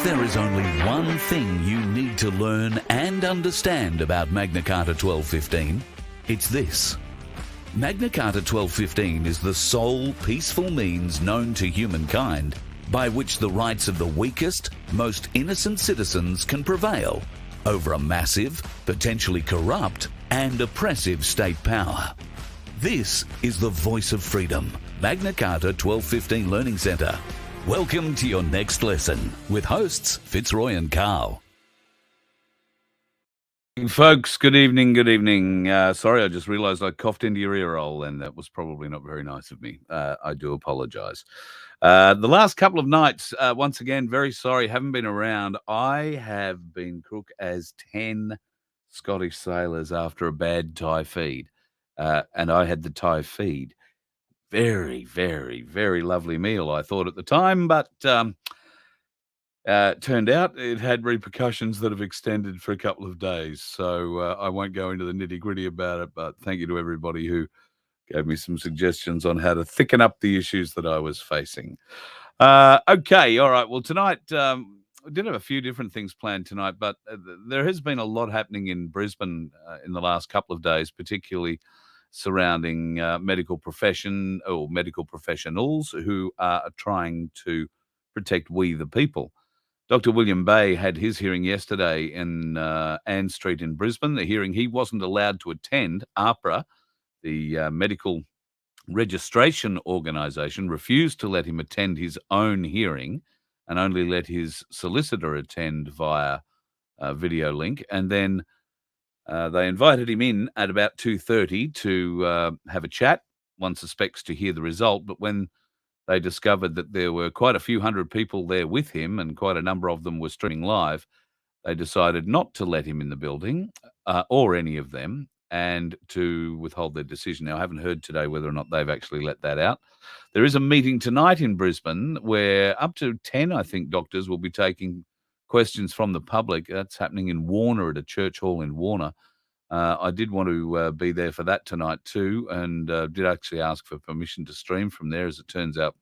there is only one thing you need to learn and understand about Magna Carta 1215, it's this. Magna Carta 1215 is the sole peaceful means known to humankind by which the rights of the weakest, most innocent citizens can prevail over a massive, potentially corrupt and oppressive state power. This is the voice of freedom, Magna Carta 1215 Learning Centre. Welcome to your next lesson with hosts Fitzroy and Carl. Folks, good evening, good evening. Sorry, I just realised I coughed into your ear roll and that was probably not very nice of me. I do apologise. The last couple of nights, once again, very sorry, haven't been around. I have been cook as 10 Scottish sailors after a bad Thai feed. And I had the Thai feed. Very, very, very lovely meal, I thought at the time, but turned out it had repercussions that have extended for a couple of days. So I won't go into the nitty-gritty about it, but thank you to everybody who gave me some suggestions on how to thicken up the issues that I was facing. Okay, all right. Well, tonight, we did have a few different things planned tonight, but there has been a lot happening in Brisbane in the last couple of days, particularly surrounding medical profession or medical professionals who are trying to protect we the people. Dr. William Bay had his hearing yesterday in Ann Street in Brisbane, the hearing he wasn't allowed to attend. AHPRA, the medical registration organisation, refused to let him attend his own hearing and only let his solicitor attend via video link. And then they invited him in at about 2:30 to have a chat. One suspects to hear the result, but when they discovered that there were quite a few hundred people there with him and quite a number of them were streaming live, they decided not to let him in the building or any of them and to withhold their decision. Now, I haven't heard today whether or not they've actually let that out. There is a meeting tonight in Brisbane where up to 10, I think, doctors will be taking questions from the public. That's happening in Warner at a church hall in Warner. I did want to be there for that tonight too, and did actually ask for permission to stream from there. As it turns out,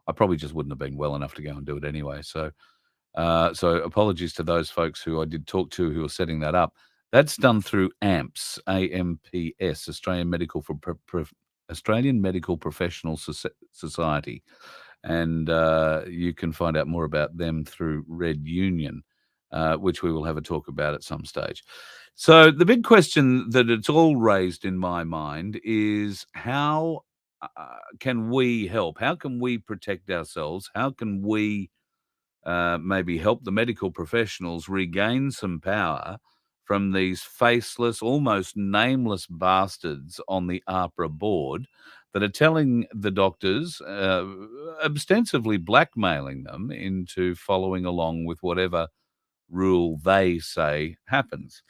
I probably just wouldn't have been well enough to go and do it anyway. So apologies to those folks who I did talk to who are setting that up. That's done through AMPS, AMPS, Australian Medical Professional Society. And you can find out more about them through Red Union, which we will have a talk about at some stage. So the big question that it's all raised in my mind is how can we help? How can we protect ourselves? How can we maybe help the medical professionals regain some power from these faceless, almost nameless bastards on the AHPRA board that are telling the doctors, ostensibly blackmailing them into following along with whatever rule they say happens.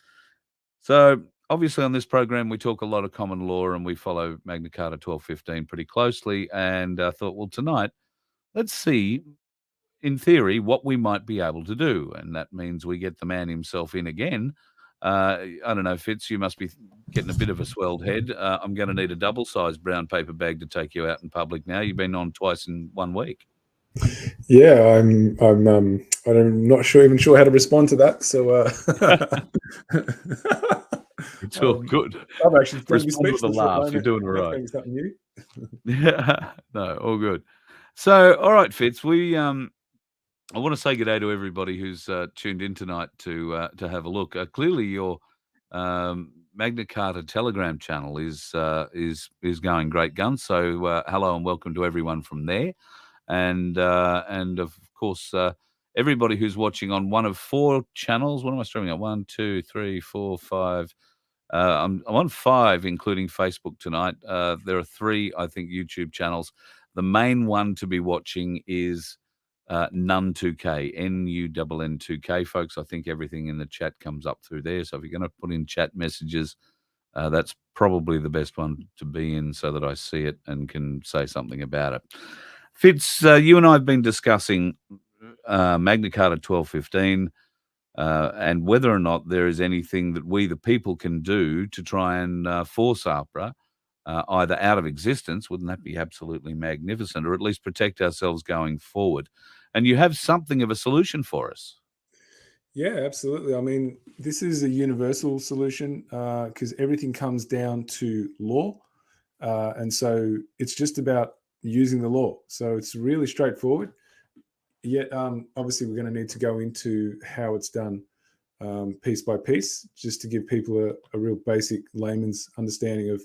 So obviously on this program, we talk a lot of common law and we follow Magna Carta 1215 pretty closely. And I thought, well, tonight, let's see, in theory, what we might be able to do. And that means we get the man himself in again. I don't know, Fitz, you must be getting a bit of a swelled head. I'm going to need a double-sized brown paper bag to take you out in public now. You've been on twice in 1 week. Yeah, I'm not even sure how to respond to that. So it's all good. I'm actually respond with a laugh. You're doing all right. Yeah, no, all good. So, all right, Fitz, I want to say good day to everybody who's tuned in tonight to have a look. Clearly, your Magna Carta Telegram channel is going great guns. So, hello and welcome to everyone from there, and of course everybody who's watching on one of 4 channels. What am I streaming on? 1, 2, 3, 4, 5. I'm on 5, including Facebook tonight. There are 3, I think, YouTube channels. The main one to be watching is Nun2K, NUNN2K, folks. I think everything in the chat comes up through there. So if you're going to put in chat messages, that's probably the best one to be in so that I see it and can say something about it. Fitz, you and I have been discussing Magna Carta 1215 and whether or not there is anything that we, the people, can do to try and force AHPRA either out of existence. Wouldn't that be absolutely magnificent? Or at least protect ourselves going forward. And you have something of a solution for us. Yeah, absolutely. I mean, this is a universal solution because everything comes down to law. And so it's just about using the law. So it's really straightforward. Yet, obviously, we're going to need to go into how it's done piece by piece, just to give people a real basic layman's understanding of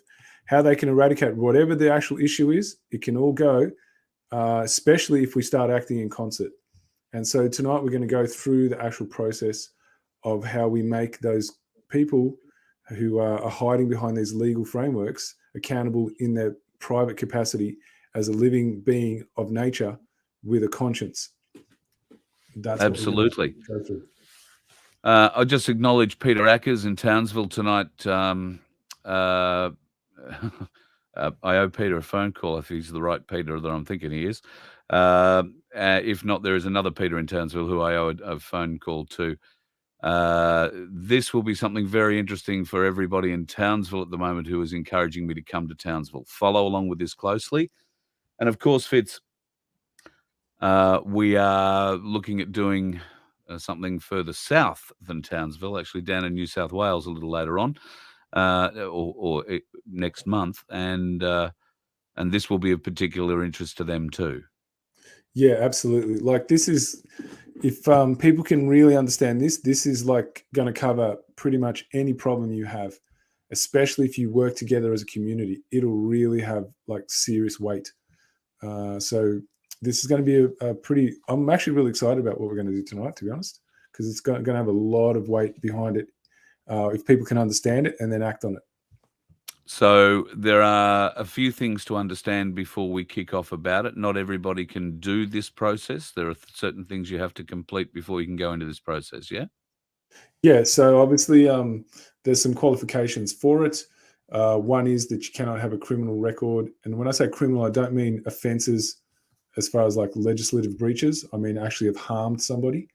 how they can eradicate whatever the actual issue is. It can all go, especially if we start acting in concert. And so tonight we're going to go through the actual process of how we make those people who are hiding behind these legal frameworks accountable in their private capacity as a living being of nature with a conscience. That's absolutely. What we're going to go through. I'll just acknowledge Peter Ackers in Townsville tonight. I owe Peter a phone call if he's the right Peter that I'm thinking he is. If not, there is another Peter in Townsville who I owe a phone call to. This will be something very interesting for everybody in Townsville at the moment who is encouraging me to come to Townsville. Follow along with this closely. And of course, Fitz, we are looking at doing something further south than Townsville, actually down in New South Wales a little later on, or next month. And this will be of particular interest to them too. Yeah, absolutely. Like this is, if people can really understand this, this is like going to cover pretty much any problem you have, especially if you work together as a community. It'll really have like serious weight. So this is going to be a pretty, I'm actually really excited about what we're going to do tonight, to be honest, because it's going to have a lot of weight behind it if people can understand it and then act on it. So there are a few things to understand before we kick off about it. Not everybody can do this process. There are certain things you have to complete before you can go into this process, yeah? Yeah, so obviously there's some qualifications for it. One is that you cannot have a criminal record. And when I say criminal, I don't mean offences as far as like legislative breaches. I mean actually have harmed somebody.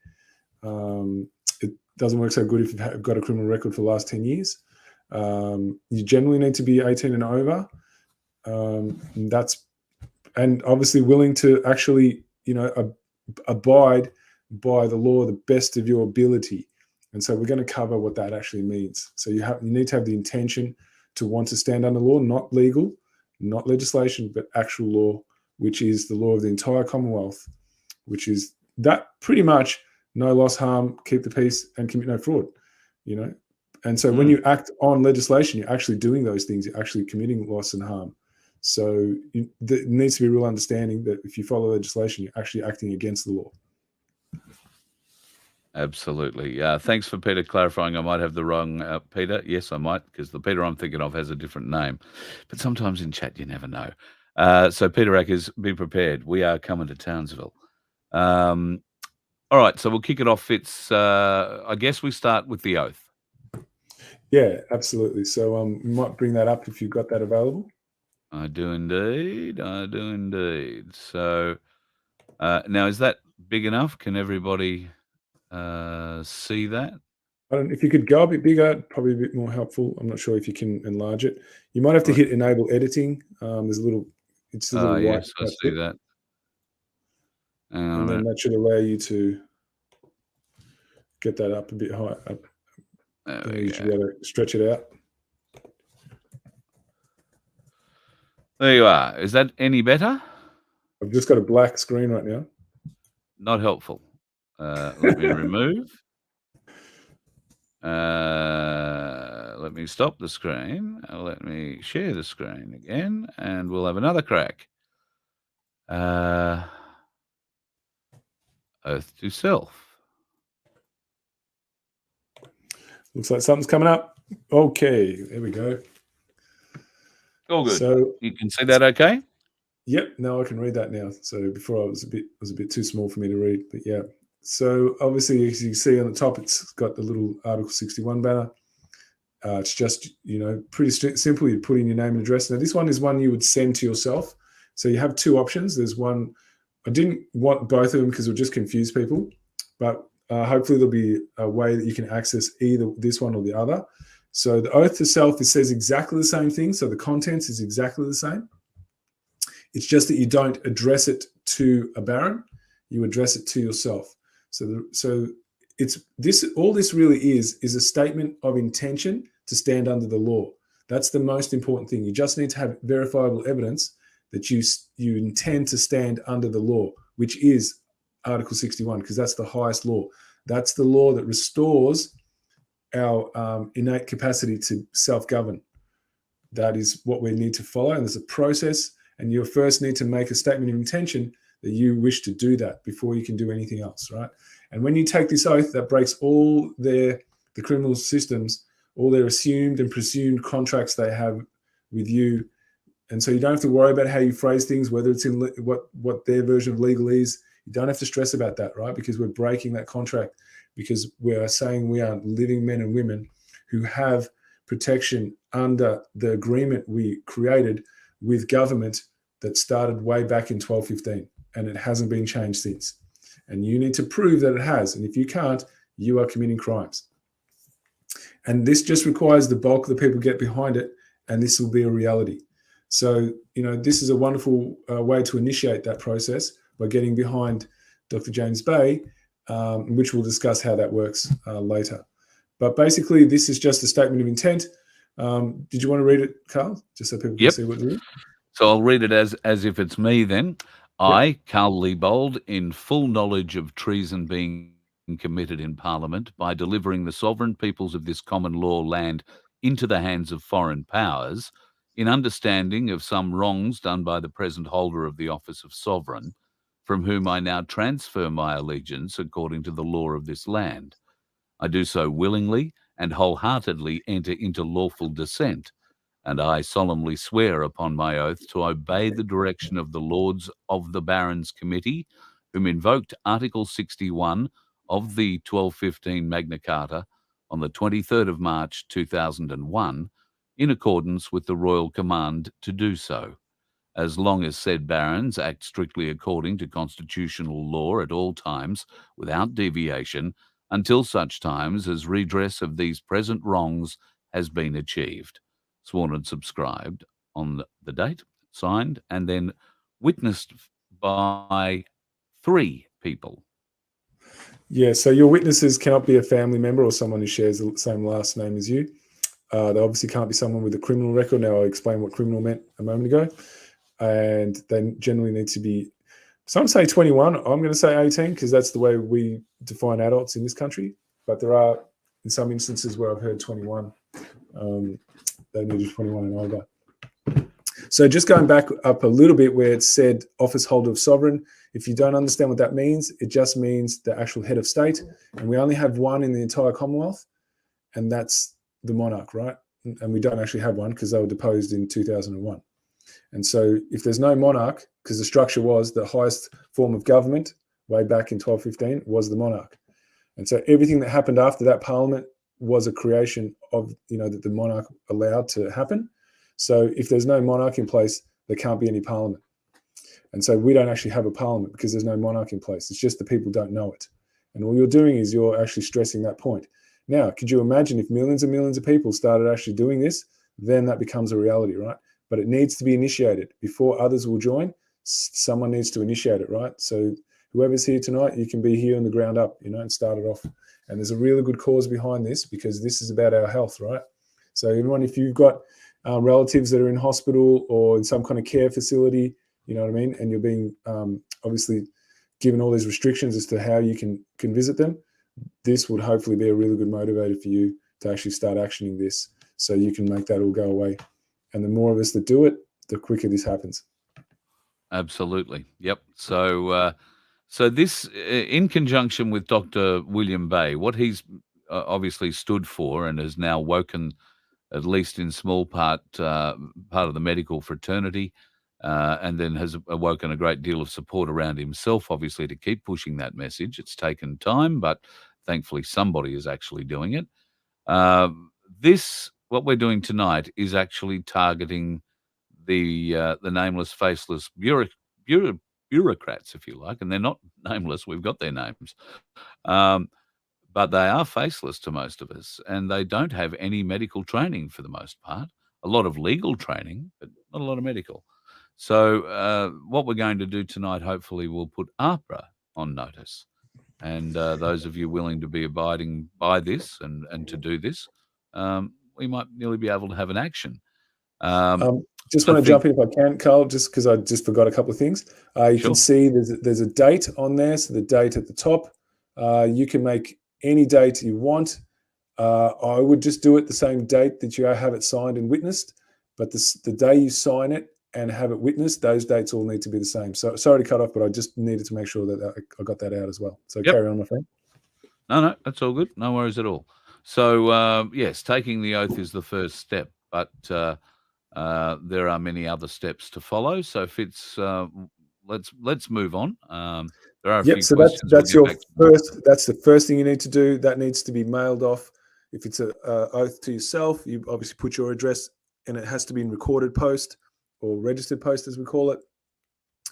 It doesn't work so good if you've got a criminal record for the last 10 years. You generally need to be 18 and over. And obviously willing to actually, abide by the law the best of your ability. And so we're going to cover what that actually means. So you need to have the intention to want to stand under law, not legal, not legislation, but actual law, which is the law of the entire Commonwealth, which is that pretty much no loss, harm, keep the peace, and commit no fraud, And so when you act on legislation, you're actually doing those things. You're actually committing loss and harm. So there needs to be a real understanding that if you follow legislation, you're actually acting against the law. Absolutely. Thanks for Peter clarifying. I might have the wrong Peter. Yes, I might, because the Peter I'm thinking of has a different name. But sometimes in chat, you never know. So Peter Ackers, be prepared. We are coming to Townsville. All right, so we'll kick it off, Fitz. I guess we start with the oath. Yeah, absolutely. So we might bring that up if you've got that available. I do indeed. So now, is that big enough? Can everybody see that? If you could go a bit bigger, probably a bit more helpful. I'm not sure if you can enlarge it. You might have to hit enable editing. There's a little, it's a little white. Yes, I see that. And then that should allow you to get that up a bit high. You should be able to stretch it out. There you are. Is that any better? I've just got a black screen right now. Not helpful. Let me remove. Let me stop the screen. Let me share the screen again, and we'll have another crack. Oath to self. Looks like something's coming up. Okay, there we go. All good. So you can see that okay? Yep, now I can read that now. So before it was a bit too small for me to read, but yeah. So obviously, as you can see on the top, it's got the little Article 61 banner. It's just, pretty simple. You put in your name and address. Now, this one is one you would send to yourself. So you have two options. There's one, I didn't want both of them because it would just confuse people, but hopefully there'll be a way that you can access either this one or the other. So the oath to self, it says exactly the same thing. So the contents is exactly the same. It's just that you don't address it to a baron, you address it to yourself. So it's this. All this really is a statement of intention to stand under the law. That's the most important thing. You just need to have verifiable evidence that you intend to stand under the law, which is Article 61, because that's the highest law. That's the law that restores our innate capacity to self-govern. That is what we need to follow, and there's a process, and you first need to make a statement of intention that you wish to do that before you can do anything else, right? And when you take this oath, that breaks all the criminal systems, all their assumed and presumed contracts they have with you. And so you don't have to worry about how you phrase things, whether it's in what their version of legal is. You don't have to stress about that, right? Because we're breaking that contract, because we are saying we are living men and women who have protection under the agreement we created with government that started way back in 1215, and it hasn't been changed since. And you need to prove that it has. And if you can't, you are committing crimes. And this just requires the bulk of the people get behind it, and this will be a reality. So, this is a wonderful way to initiate that process by getting behind Dr. James Bay, which we'll discuss how that works later. But basically, this is just a statement of intent. Did you want to read it, Carl, just so people can see what it is? So I'll read it as if it's me then. I, Carl Liebold, in full knowledge of treason being committed in Parliament by delivering the sovereign peoples of this common law land into the hands of foreign powers, in understanding of some wrongs done by the present holder of the office of sovereign, from whom I now transfer my allegiance according to the law of this land. I do so willingly and wholeheartedly enter into lawful dissent, and I solemnly swear upon my oath to obey the direction of the Lords of the Barons Committee, whom invoked Article 61 of the 1215 Magna Carta on the 23rd of March 2001, in accordance with the royal command to do so, as long as said barons act strictly according to constitutional law at all times, without deviation, until such times as redress of these present wrongs has been achieved. Sworn and subscribed on the date, signed, and then witnessed by 3 people. Yeah, so your witnesses cannot be a family member or someone who shares the same last name as you. They obviously can't be someone with a criminal record. Now, I'll explain what criminal meant a moment ago. And they generally need to be, some say 21. I'm going to say 18 because that's the way we define adults in this country. But there are, in some instances, where I've heard 21. They need 21 and older. So just going back up a little bit where it said office holder of sovereign, if you don't understand what that means, it just means the actual head of state. And we only have one in the entire Commonwealth, and that's the monarch, right? And we don't actually have one because they were deposed in 2001. And so if there's no monarch, because the structure was the highest form of government way back in 1215 was the monarch. And so everything that happened after that parliament was a creation of, that the monarch allowed to happen. So if there's no monarch in place, there can't be any parliament. And so we don't actually have a parliament because there's no monarch in place. It's just the people don't know it. And all you're doing is you're actually stressing that point. Now, could you imagine if millions and millions of people started actually doing this, then that becomes a reality, right? But it needs to be initiated. Before others will join, someone needs to initiate it, right? So whoever's here tonight, you can be here on the ground up, and start it off. And there's a really good cause behind this because this is about our health, right? So everyone, if you've got relatives that are in hospital or in some kind of care facility, you know what I mean? And you're being obviously given all these restrictions as to how you can visit them, this would hopefully be a really good motivator for you to actually start actioning this so you can make that all go away. And the more of us that do it, the quicker this happens. Absolutely. Yep. So this, in conjunction with Dr. William Bay, what he's obviously stood for and has now woken, at least in small part of the medical fraternity, and then has awoken a great deal of support around himself, obviously, to keep pushing that message. It's taken time, but thankfully somebody is actually doing it. What we're doing tonight is actually targeting the nameless, faceless bureaucrats, if you like, and they're not nameless. We've got their names. but they are faceless to most of us, and they don't have any medical training for the most part. A lot of legal training, but not a lot of medical. So what we're going to do tonight, hopefully, we'll put AHPRA on notice. And those of you willing to be abiding by this and to do this, we might nearly be able to have an action. Just want to jump in if I can, Carl, just because I just forgot a couple of things. You Sure. can see there's a date on there, so the date at the top. You can make any date you want. I would just do it the same date that you have it signed and witnessed, but the day you sign it and have it witnessed, those dates all need to be the same. So sorry to cut off, but I just needed to make sure that I got that out as well. So Yep. Carry on, my friend. No, that's all good. No worries at all. So yes, taking the oath is the first step, but there are many other steps to follow. So Fitz, let's move on. There are a few So questions. that's your first. That's the first thing you need to do. That needs to be mailed off. If it's an oath to yourself, you obviously put your address, and it has to be in recorded post or registered post, as we call it.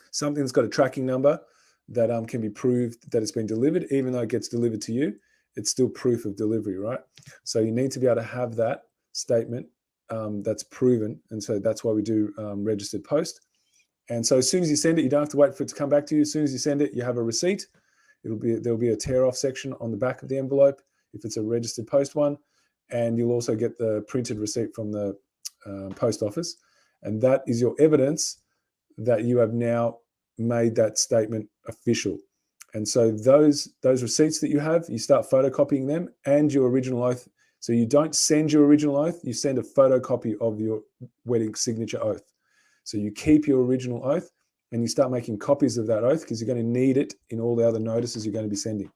Something that's got a tracking number that can be proved that it's been delivered, even though it gets delivered to you. It's still proof of delivery, right? So you need to be able to have that statement that's proven, and so that's why we do registered post. And so as soon as you send it, you don't have to wait for it to come back to you. As soon as you send it, you have a receipt. There'll be a tear off section on the back of the envelope if it's a registered post one, and you'll also get the printed receipt from the post office, and that is your evidence that you have now made that statement official. And so those receipts that you have, you start photocopying them and your original oath. So you don't send your original oath, you send a photocopy of your wedding signature oath. So you keep your original oath and you start making copies of that oath because you're going to need it in all the other notices you're going to be sending.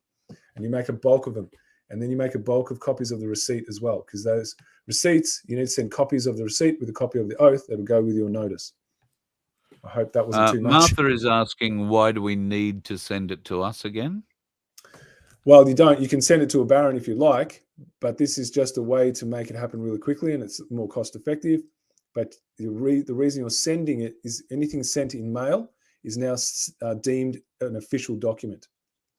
And you make a bulk of them. And then you make a bulk of copies of the receipt as well, because those receipts, you need to send copies of the receipt with a copy of the oath that will go with your notice. I hope that wasn't too much. Martha is asking, why do we need to send it to us again? Well, you don't. You can send it to a baron if you like, but this is just a way to make it happen really quickly, and it's more cost effective. But the reason you're sending it is anything sent in mail is now deemed an official document.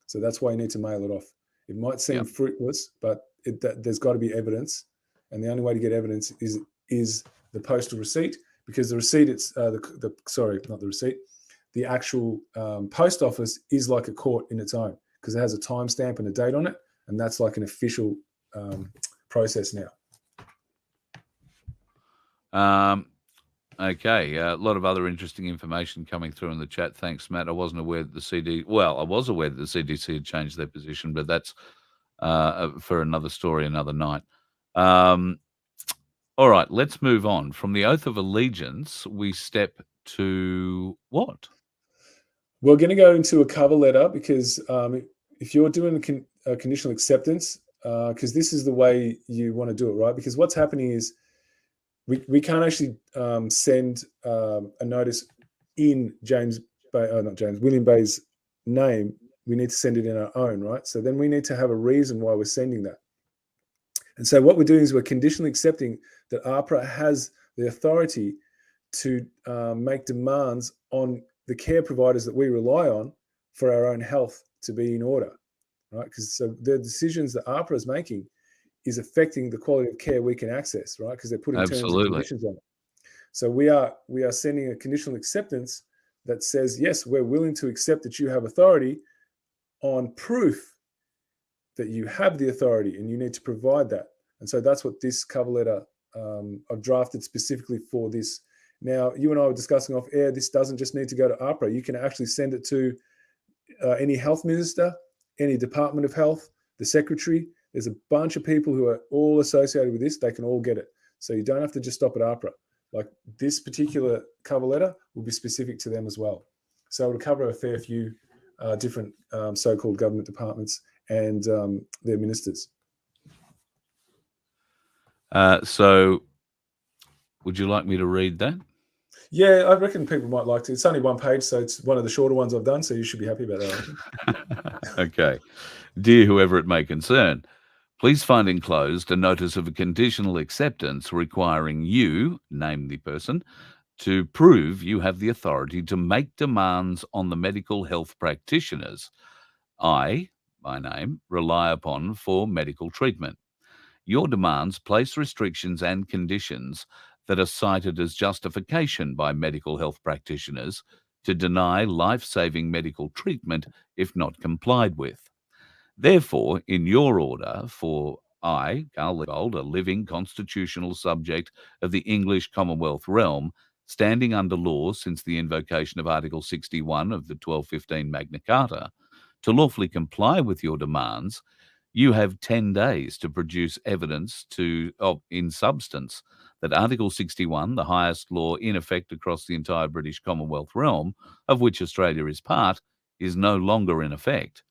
So that's why you need to mail it off. It might seem fruitless, but there's got to be evidence, and the only way to get evidence is the postal receipt, because the receipt, it's the actual post office is like a court in its own, because it has a timestamp and a date on it, and that's like an official process now. Okay, a lot of other interesting information coming through in the chat. Thanks, Matt. I wasn't aware that I was aware that the CDC had changed their position, but that's for another story, another night. All right, let's move on. From the oath of allegiance, we step to what? We're going to go into a cover letter, because if you're doing a conditional acceptance, because this is the way you want to do it, right? Because what's happening is we can't actually send a notice in William Bay's name. We need to send it in our own, right? So then we need to have a reason why we're sending that. And so what we're doing is we're conditionally accepting that AHPRA has the authority to make demands on the care providers that we rely on for our own health to be in order, right? Because so the decisions that AHPRA is making is affecting the quality of care we can access, right? Because they're putting terms and conditions on it. So we are sending a conditional acceptance that says, yes, we're willing to accept that you have authority on proof that you have the authority, and you need to provide that. And so that's what this cover letter I've drafted specifically for this. Now, you and I were discussing off air, this doesn't just need to go to AHPRA. You can actually send it to any health minister, any Department of Health, the secretary. There's a bunch of people who are all associated with this. They can all get it. So you don't have to just stop at AHPRA. Like this particular cover letter will be specific to them as well. So it'll cover a fair few different so-called government departments and their ministers. So would you like me to read that? Yeah, I reckon people might like to. It's only one page, so it's one of the shorter ones I've done, so you should be happy about that. Okay. Dear whoever it may concern, please find enclosed a notice of a conditional acceptance requiring you, name the person, to prove you have the authority to make demands on the medical health practitioners. I, by name, rely upon for medical treatment. Your demands place restrictions and conditions that are cited as justification by medical health practitioners to deny life-saving medical treatment if not complied with. Therefore, in your order, for I, Carl Leopold, a living constitutional subject of the English Commonwealth realm, standing under law since the invocation of Article 61 of the 1215 Magna Carta, to lawfully comply with your demands, you have 10 days to produce evidence in substance that Article 61, the highest law in effect across the entire British Commonwealth realm, of which Australia is part, is no longer in effect.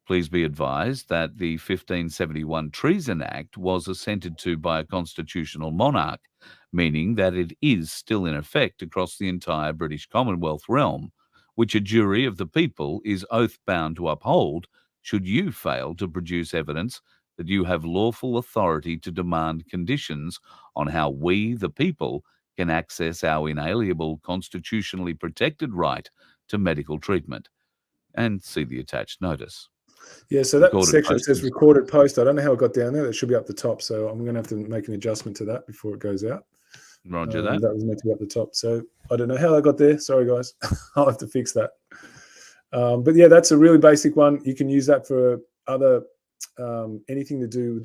Please be advised that the 1571 Treason Act was assented to by a constitutional monarch, meaning that it is still in effect across the entire British Commonwealth realm, which a jury of the people is oath-bound to uphold should you fail to produce evidence that you have lawful authority to demand conditions on how we, the people, can access our inalienable constitutionally protected right to medical treatment. And see the attached notice. Yeah, so that Recorded section post says is- recorded post. I don't know how it got down there. That should be up the top. So I'm going to have to make an adjustment to that before it goes out. Roger that. That was meant to be up the top. So I don't know how I got there. Sorry, guys. I'll have to fix that. But yeah, that's a really basic one. You can use that for other anything to do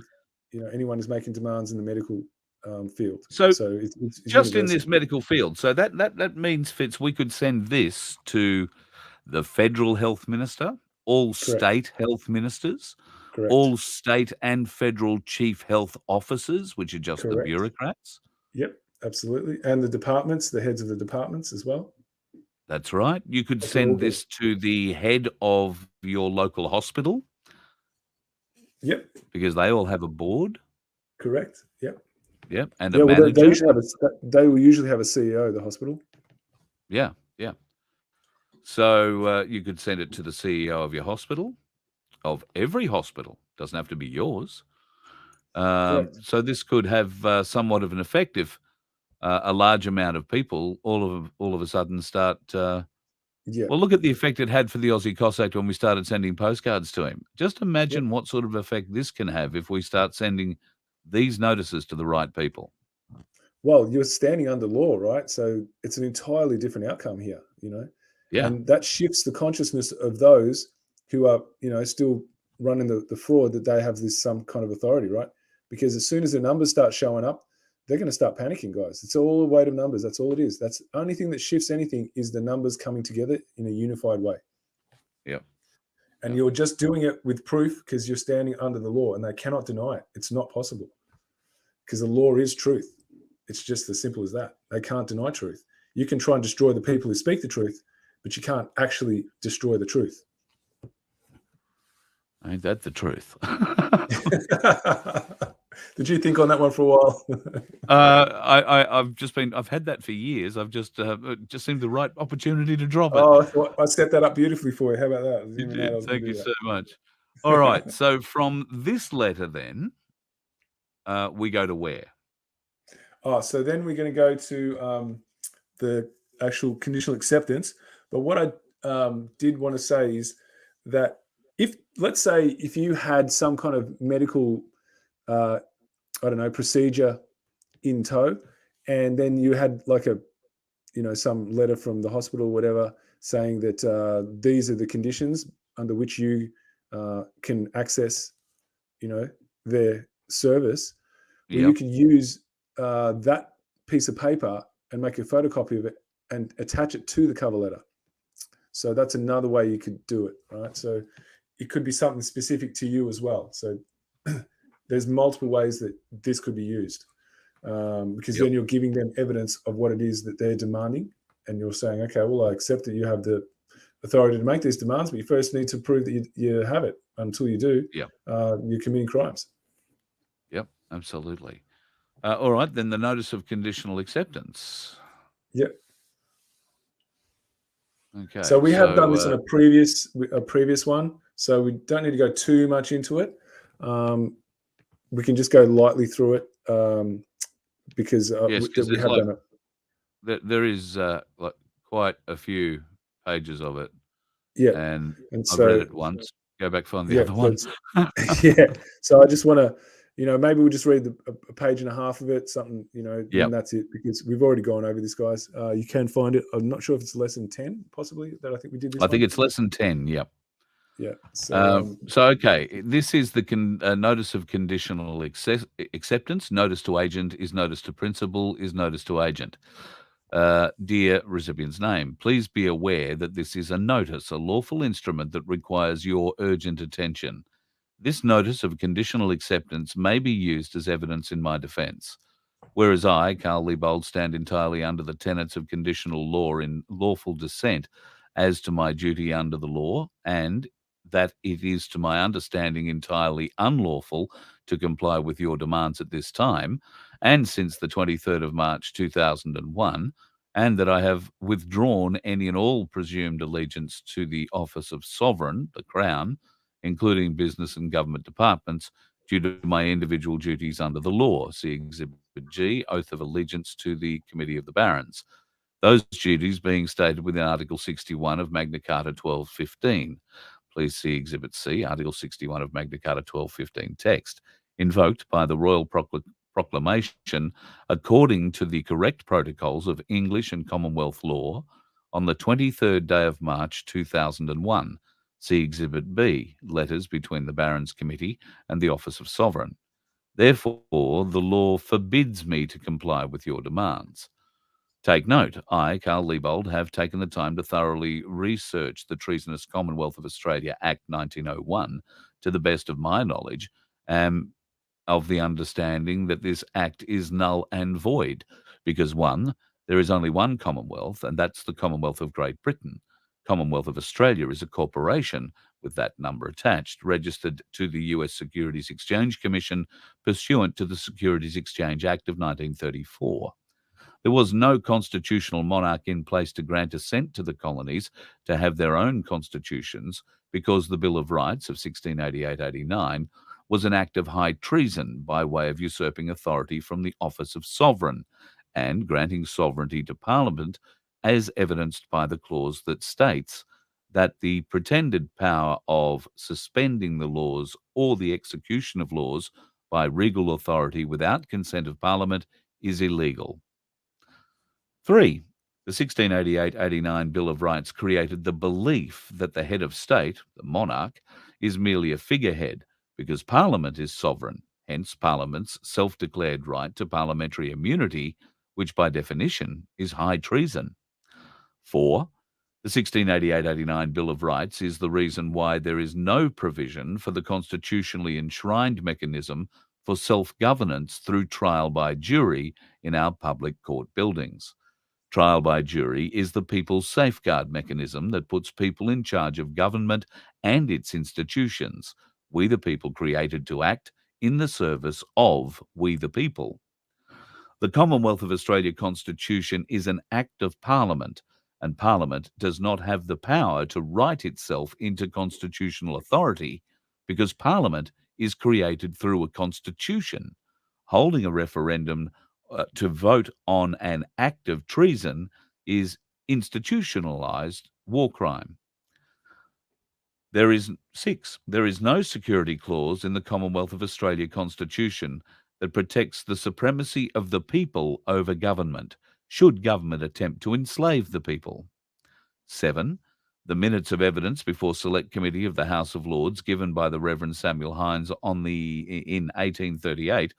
with, anyone who's making demands in the medical field. So it's just in universal. this medical field. So that means, Fitz, we could send this to the federal health minister, all Correct. state health ministers, Correct. all state and federal chief health officers, which are just the Correct. bureaucrats. Yep, absolutely. And the departments, the heads of the departments as well. That's right. You could That's send all good. this to the head of your local hospital. Yep, Because they all have a board. correct. Yep. Yep. And Yeah, a well, manager. they will usually have a CEO of the hospital. Yeah. So you could send it to the CEO of your hospital, of every hospital. Doesn't have to be yours. Correct. So this could have somewhat of an effect if a large amount of people all of a sudden start. Yeah. Well, look at the effect it had for the Aussie Cossack when we started sending postcards to him. Just imagine what sort of effect this can have if we start sending these notices to the right people. Well, you're standing under law, right? So it's an entirely different outcome here, Yeah. And that shifts the consciousness of those who are, still running the fraud, that they have some kind of authority, right? Because as soon as the numbers start showing up, they're going to start panicking, guys. It's all a weight of numbers. That's all it is. That's the only thing that shifts anything is the numbers coming together in a unified way. Yep. And you're just doing it with proof because you're standing under the law, and they cannot deny it. It's not possible because the law is truth. It's just as simple as that. They can't deny truth. You can try and destroy the people who speak the truth, but you can't actually destroy the truth. Ain't that the truth? Did you think on that one for a while? I've had that for years. I've just seemed the right opportunity to drop it. Oh, I set that up beautifully for you. How about that? You did. Thank you so much. All right. So from this letter, then we go to where? Oh, so then we're going to go to the actual conditional acceptance. But what I did want to say is that let's say if you had some kind of medical, procedure in tow, and then you had like some letter from the hospital or whatever saying that these are the conditions under which you can access, their service. Well, you can use that piece of paper and make a photocopy of it and attach it to the cover letter. So that's another way you could do it, right? So it could be something specific to you as well. So there's multiple ways that this could be used because then you're giving them evidence of what it is that they're demanding, and you're saying, okay, well, I accept that you have the authority to make these demands, but you first need to prove that you have it. Until you do, you're committing crimes. Yep, absolutely. All right, then the notice of conditional acceptance. Yep. Okay. So we have done this in a previous one, so we don't need to go too much into it. We can just go lightly through it because we have done it. There is quite a few pages of it. Yeah, and so I've read it once. Go back, find the Yeah, other one. yeah. So I just want to, maybe we'll just read a page and a half of it, something, Yep. and that's it, because we've already gone over this, guys. You can find it. I'm not sure if it's lesson 10, possibly, that I think we did this I think one. it's lesson 10. Yep. Yeah. So, Okay, this is the notice of conditional acceptance. Notice to agent is notice to principal is notice to agent. Dear recipient's name, please be aware that this is a notice, a lawful instrument that requires your urgent attention. This notice of conditional acceptance may be used as evidence in my defence. Whereas I, Carl Liebold, stand entirely under the tenets of conditional law in lawful dissent as to my duty under the law, and that it is to my understanding entirely unlawful to comply with your demands at this time, and since the 23rd of March 2001, and that I have withdrawn any and all presumed allegiance to the office of sovereign, the Crown, including business and government departments, due to my individual duties under the law. See Exhibit G, Oath of Allegiance to the Committee of the Barons. Those duties being stated within Article 61 of Magna Carta 1215. Please see Exhibit C, Article 61 of Magna Carta 1215 text, invoked by the Royal Proclamation according to the correct protocols of English and Commonwealth law on the 23rd day of March 2001. See Exhibit B, letters between the Barons Committee and the Office of Sovereign. Therefore, the law forbids me to comply with your demands. Take note, I, Carl Liebold, have taken the time to thoroughly research the Treasonous Commonwealth of Australia Act 1901 to the best of my knowledge, and of the understanding that this act is null and void, because 1, there is only one Commonwealth, and that's the Commonwealth of Great Britain. Commonwealth of Australia is a corporation with that number attached, registered to the US Securities Exchange Commission pursuant to the Securities Exchange Act of 1934. There was no constitutional monarch in place to grant assent to the colonies to have their own constitutions, because the Bill of Rights of 1688-89 was an act of high treason by way of usurping authority from the office of sovereign and granting sovereignty to Parliament, as evidenced by the clause that states that the pretended power of suspending the laws or the execution of laws by regal authority without consent of Parliament is illegal. 3. The 1688-89 Bill of Rights created the belief that the head of state, the monarch, is merely a figurehead because Parliament is sovereign, hence Parliament's self-declared right to parliamentary immunity, which by definition is high treason. 4. The 1688-89 Bill of Rights is the reason why there is no provision for the constitutionally enshrined mechanism for self-governance through trial by jury in our public court buildings. Trial by jury is the people's safeguard mechanism that puts people in charge of government and its institutions, we the people created to act in the service of we the people. The Commonwealth of Australia Constitution is an act of Parliament, and Parliament does not have the power to write itself into constitutional authority because Parliament is created through a constitution. Holding a referendum to vote on an act of treason is institutionalised war crime. There is no security clause in the Commonwealth of Australia Constitution that protects the supremacy of the people over government, should government attempt to enslave the people. 7. The minutes of evidence before Select Committee of the House of Lords given by the Reverend Samuel Hines in 1838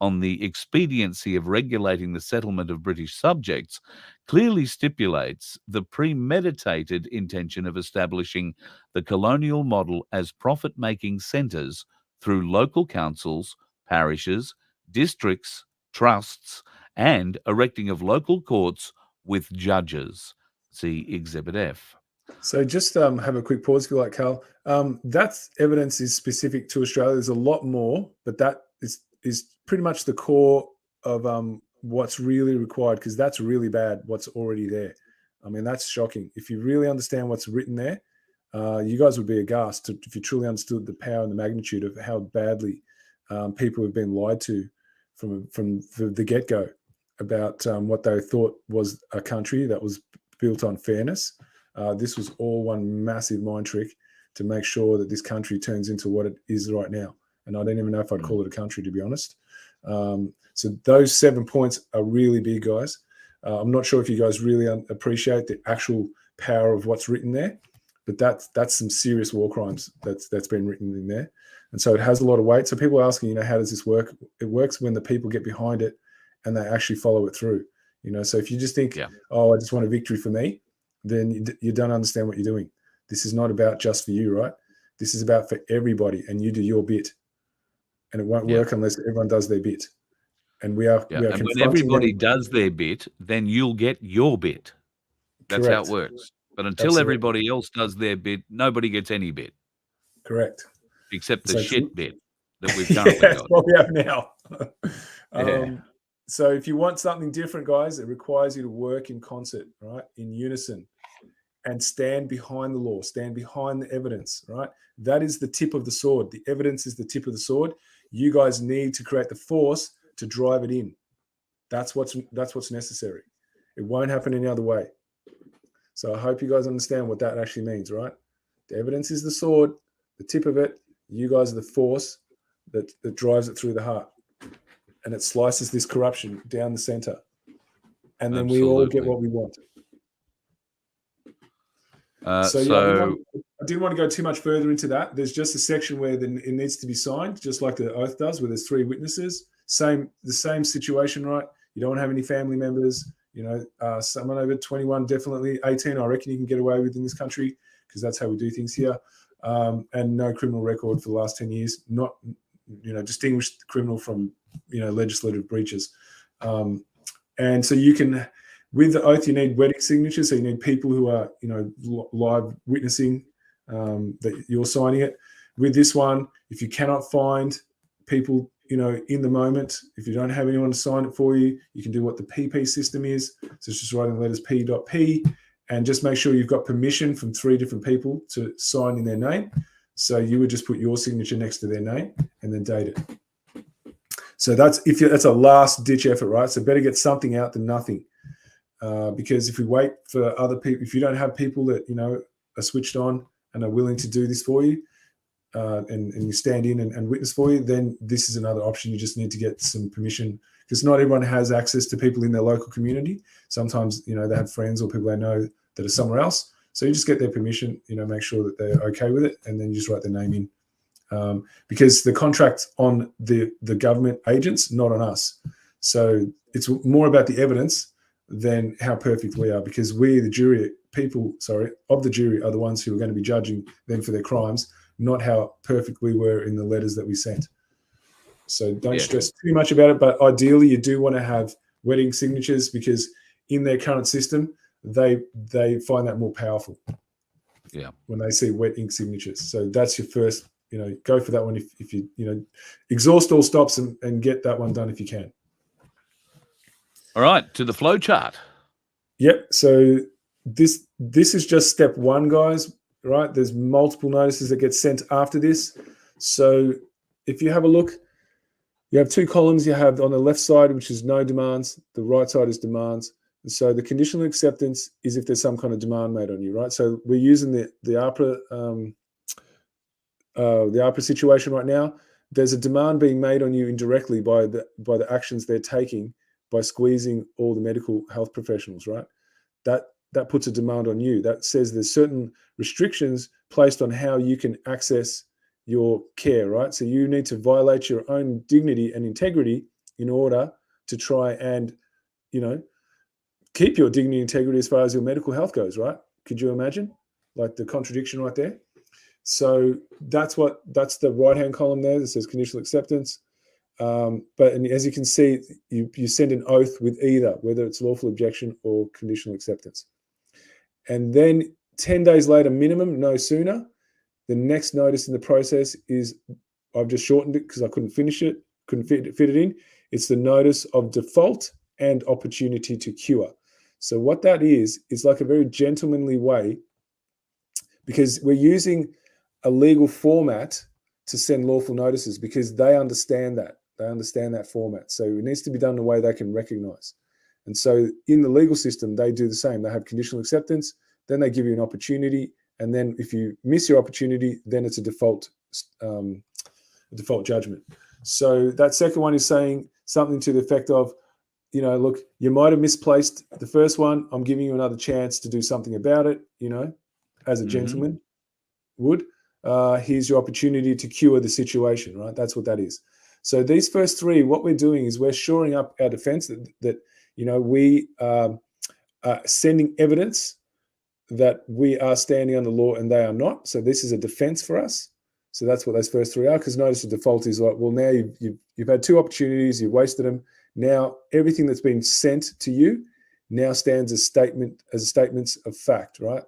on the expediency of regulating the settlement of British subjects clearly stipulates the premeditated intention of establishing the colonial model as profit-making centres through local councils, parishes, districts, trusts, and erecting of local courts with judges. See Exhibit F. So just have a quick pause if you like, Carl. That evidence is specific to Australia. There's a lot more, but that is pretty much the core of what's really required, because that's really bad, what's already there. I mean, that's shocking. If you really understand what's written there, you guys would be aghast if you truly understood the power and the magnitude of how badly people have been lied to from the get-go about what they thought was a country that was built on fairness. This was all one massive mind trick to make sure that this country turns into what it is right now. And I don't even know if I'd call it a country, to be honest. So those 7 points are really big, guys. I'm not sure if you guys really appreciate the actual power of what's written there, but that's some serious war crimes that's been written in there. And so it has a lot of weight. So people are asking, how does this work? It works when the people get behind it and they actually follow it through. So if you just think, oh, I just want a victory for me, then you don't understand what you're doing. This is not about just for you, right? This is about for everybody, and you do your bit. And it won't work unless everyone does their bit. And we are and when everybody does their bit, then you'll get your bit. That's how it works. But until everybody else does their bit, nobody gets any bit. Correct. Except the shit bit that we've currently got. That's what we have now. So if you want something different, guys, it requires you to work in concert, right? In unison, and stand behind the law, stand behind the evidence, right? That is the tip of the sword. The evidence is the tip of the sword. You guys need to create the force to drive it in. That's what's necessary. It won't happen any other way. So I hope you guys understand what that actually means, right? The evidence is the sword, the tip of it. You guys are the force that drives it through the heart. And it slices this corruption down the center. And then we all get what we want. I didn't want to go too much further into that. There's just a section where it needs to be signed, just like the oath does, where there's 3 witnesses. The same situation, right? You don't have any family members. Someone over 21, definitely 18. I reckon you can get away with in this country because that's how we do things here. And no criminal record for the last 10 years. Not, distinguish the criminal from, legislative breaches. And so you can. With the oath, you need wedding signatures, so you need people who are, live witnessing that you're signing it. With this one, if you cannot find people, in the moment, if you don't have anyone to sign it for you, you can do what the PP system is. So it's just writing the letters P.P. and just make sure you've got permission from 3 different people to sign in their name. So you would just put your signature next to their name and then date it. So that's a last ditch effort, right? So better get something out than nothing. Because if we wait for other people, if you don't have people that, are switched on and are willing to do this for you, and you stand in and witness for you, then this is another option. You just need to get some permission because not everyone has access to people in their local community. Sometimes, they have friends or people they know that are somewhere else. So you just get their permission, make sure that they're okay with it, and then you just write their name in. Because the contract's on the government agents, not on us. So it's more about the evidence than how perfect we are, because we, the jury, of the jury are the ones who are going to be judging them for their crimes, not how perfect we were in the letters that we sent. So don't stress too much about it. But ideally, you do want to have wedding signatures because in their current system, they find that more powerful. Yeah. When they see wedding signatures. So that's your first, go for that one if you, exhaust all stops and get that one done if you can. All right, to the flow chart. Yep. So this is just step 1, guys. Right? There's multiple notices that get sent after this. So if you have a look, you have 2 columns. You have on the left side, which is no demands. The right side is demands. And so the conditional acceptance is if there's some kind of demand made on you, right? So we're using the AHPRA situation right now. There's a demand being made on you indirectly by the actions they're taking by squeezing all the medical health professionals, right? That puts a demand on you. That says there's certain restrictions placed on how you can access your care, right? So you need to violate your own dignity and integrity in order to try and, keep your dignity and integrity as far as your medical health goes, right? Could you imagine? Like the contradiction right there. So that's the right-hand column there that says conditional acceptance. But as you can see, you send an oath with either, whether it's lawful objection or conditional acceptance. And then 10 days later, minimum, no sooner, the next notice in the process is, I've just shortened it because I couldn't finish it, couldn't fit it in. It's the notice of default and opportunity to cure. So what that is like a very gentlemanly way, because we're using a legal format to send lawful notices because they understand that. They understand that format. So it needs to be done in a way they can recognize. And so in the legal system, they do the same. They have conditional acceptance, then they give you an opportunity, And then if you miss your opportunity, then it's a default judgment. So that second one is saying something to the effect of, you know, look, you might have misplaced the first one. I'm giving you another chance to do something about it, you know, as a gentleman would. Here's your opportunity to cure the situation, right? That's what that is. So these first three, what we're doing is we're shoring up our defense that you know, we are sending evidence that we are standing on the law and they are not. So this is a defense for us. So that's what those first three are. Because notice the default is like, well, now you've had two opportunities, you've wasted them. Now everything that's been sent to you now stands as statements of fact, right?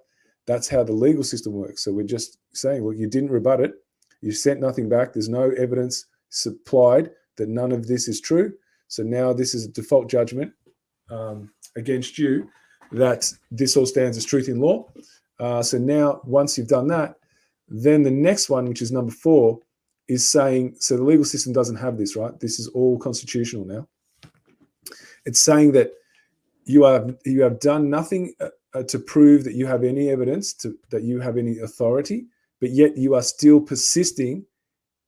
That's how the legal system works. So we're just saying, well, you didn't rebut it. You sent nothing back. There's no evidence supplied that none of this is true. So now this is a default judgment against you that this all stands as truth in law. So now once you've done that, then the next one, which is number 4, is saying, so the legal system doesn't have this, right? This is all constitutional now. It's saying that you have done nothing to prove that you have any evidence, that you have any authority, but yet you are still persisting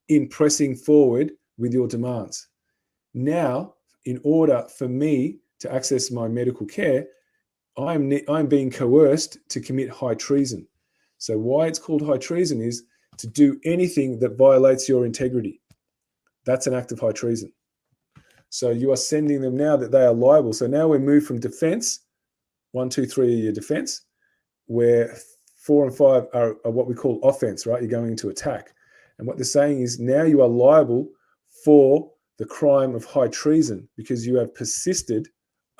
in pressing forward with your demands. Now, in order for me to access my medical care, I'm being coerced to commit high treason. So why it's called high treason is to do anything that violates your integrity. That's an act of high treason. So you are sending them now that they are liable. So now we move from defense, 1, 2, 3 are your defense, where 4 and 5 are what we call offense, right? You're going into attack. And what they're saying is now you are liable for the crime of high treason because you have persisted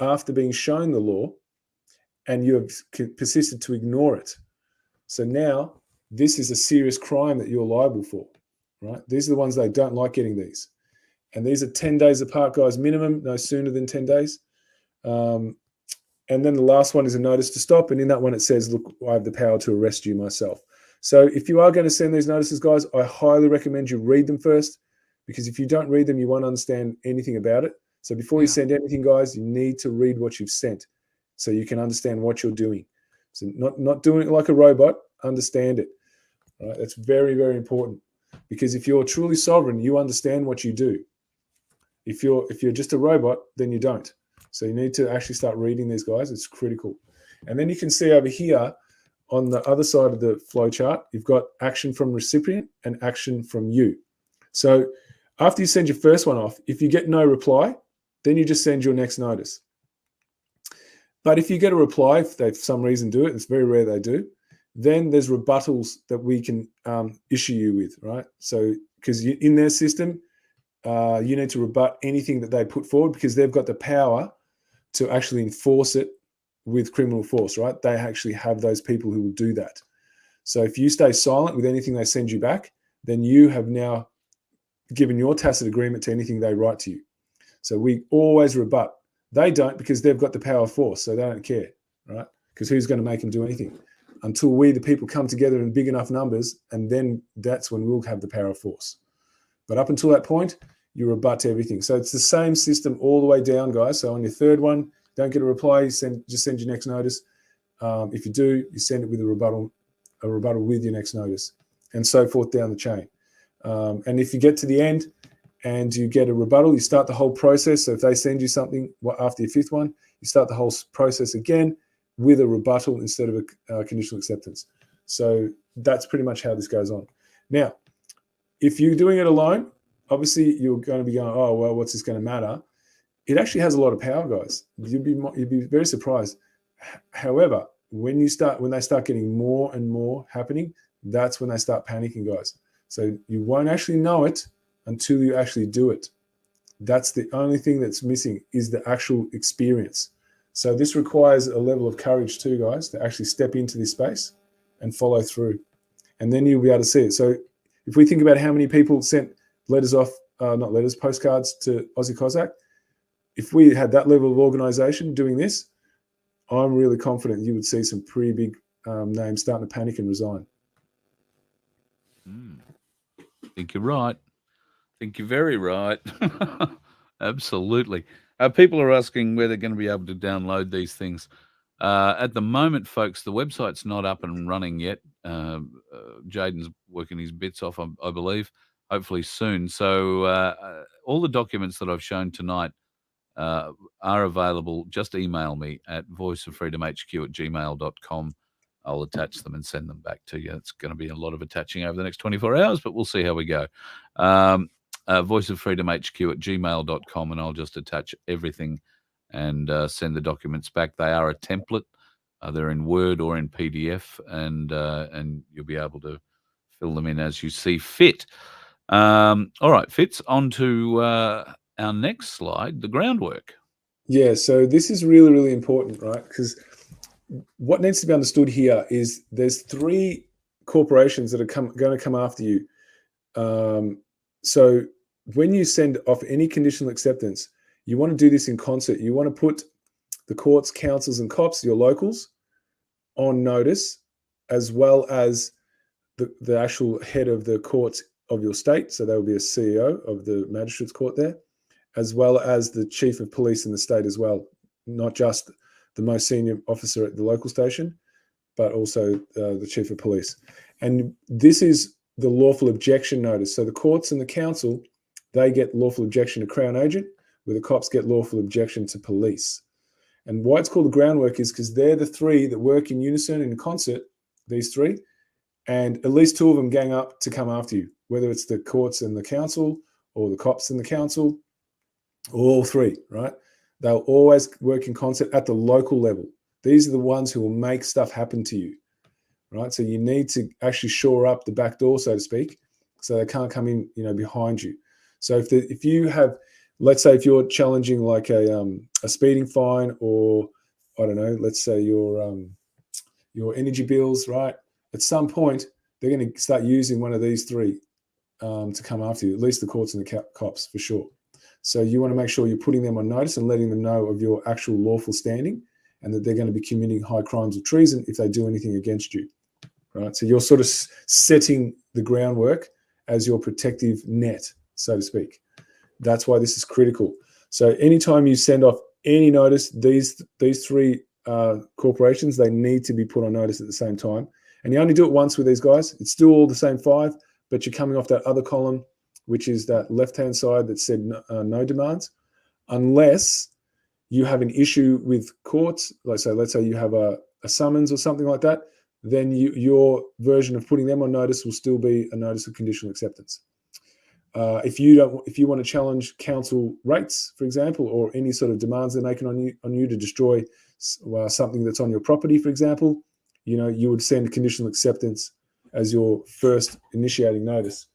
after being shown the law and you have persisted to ignore it. So now this is a serious crime that you're liable for, right? These are the ones they don't like getting these. And these are 10 days apart, guys, minimum, no sooner than 10 days. And then the last one is a notice to stop. And in that one, it says, look, I have the power to arrest you myself. So if you are going to send these notices, guys, I highly recommend you read them first, because if you don't read them, you won't understand anything about it. So before you send anything, guys, you need to read what you've sent so you can understand what you're doing. So not doing it like a robot, understand it. All right? That's very, very important, because if you're truly sovereign, you understand what you do. If you're just a robot, then you don't. So you need to actually start reading these, guys. It's critical. And then you can see over here on the other side of the flow chart, you've got action from recipient and action from you. So after you send your first one off, if you get no reply, then you just send your next notice. But if you get a reply, if they for some reason do it, it's very rare they do, then there's rebuttals that we can issue you with, right? So because in their system, you need to rebut anything that they put forward, because they've got the power to actually enforce it with criminal force, right? They actually have those people who will do that. So if you stay silent with anything they send you back, then you have now given your tacit agreement to anything they write to you. So we always rebut. They don't, because they've got the power of force, so they don't care, right? Because who's going to make them do anything? Until we, the people, come together in big enough numbers, and then that's when we'll have the power of force. But up until that point, you rebut everything. So it's the same system all the way down, guys. So on your third one, don't get a reply, just send your next notice. If you do, you send it with a rebuttal with your next notice, and so forth down the chain. And if you get to the end and you get a rebuttal, you start the whole process. So if they send you something after your fifth one, you start the whole process again with a rebuttal instead of a conditional acceptance. So that's pretty much how this goes on. Now, if you're doing it alone, obviously you're going to be going, oh, well, what's this going to matter? It actually has a lot of power, guys. You'd be very surprised. However, when they start getting more and more happening, that's when they start panicking, guys. So you won't actually know it until you actually do it. That's the only thing that's missing, is the actual experience. So this requires a level of courage too, guys, to actually step into this space and follow through. And then you'll be able to see it. So if we think about how many people sent postcards to Aussie Cossack, if we had that level of organization doing this, I'm really confident you would see some pretty big names starting to panic and resign. I think you're right. I think you're very right. Absolutely. People are asking where they're going to be able to download these things. At the moment, folks, the website's not up and running yet. Jaden's working his bits off, I believe, hopefully soon. So all the documents that I've shown tonight are available. Just email me at voiceoffreedomhq@gmail.com. I'll attach them and send them back to you. It's going to be a lot of attaching over the next 24 hours, but we'll see how we go. Voiceoffreedomhq@gmail.com, and I'll just attach everything and send the documents back. They are a template. They're in Word or in PDF, and you'll be able to fill them in as you see fit. All right, Fitz, on to our next slide, the groundwork. Yeah, so this is really, really important, right? Because what needs to be understood here is there's 3 corporations that are going to come after you. So when you send off any conditional acceptance, you want to do this in concert. You want to put the courts, councils, and cops, your locals, on notice, as well as the actual head of the courts of your state. So there will be a CEO of the magistrates court there, as well as the chief of police in the state as well, not just the most senior officer at the local station, but also the chief of police. And this is the lawful objection notice. So the courts and the council, they get lawful objection to Crown Agent, where the cops get lawful objection to police. And why it's called the groundwork is because they're the 3 that work in unison and in concert, these 3, and at least 2 of them gang up to come after you, whether it's the courts and the council or the cops and the council, all 3, right? They'll always work in concert at the local level. These are the ones who will make stuff happen to you, right? So you need to actually shore up the back door, so to speak, so they can't come in, behind you. So if you have, let's say if you're challenging like a speeding fine, or I don't know, let's say your energy bills, right? At some point, they're going to start using one of these 3 to come after you, at least the courts and the cops for sure. So you want to make sure you're putting them on notice and letting them know of your actual lawful standing, and that they're going to be committing high crimes of treason if they do anything against you, right? So you're sort of setting the groundwork as your protective net, so to speak. That's why this is critical. So anytime you send off any notice, these 3 corporations, they need to be put on notice at the same time. And you only do it once with these guys. It's still all the same 5, but you're coming off that other column, which is that left-hand side that said no demands, unless you have an issue with courts. Let's say you have a summons or something like that, then your version of putting them on notice will still be a notice of conditional acceptance. If you want to challenge council rates, for example, or any sort of demands they're making on you to destroy something that's on your property, for example, you would send conditional acceptance as your first initiating notice.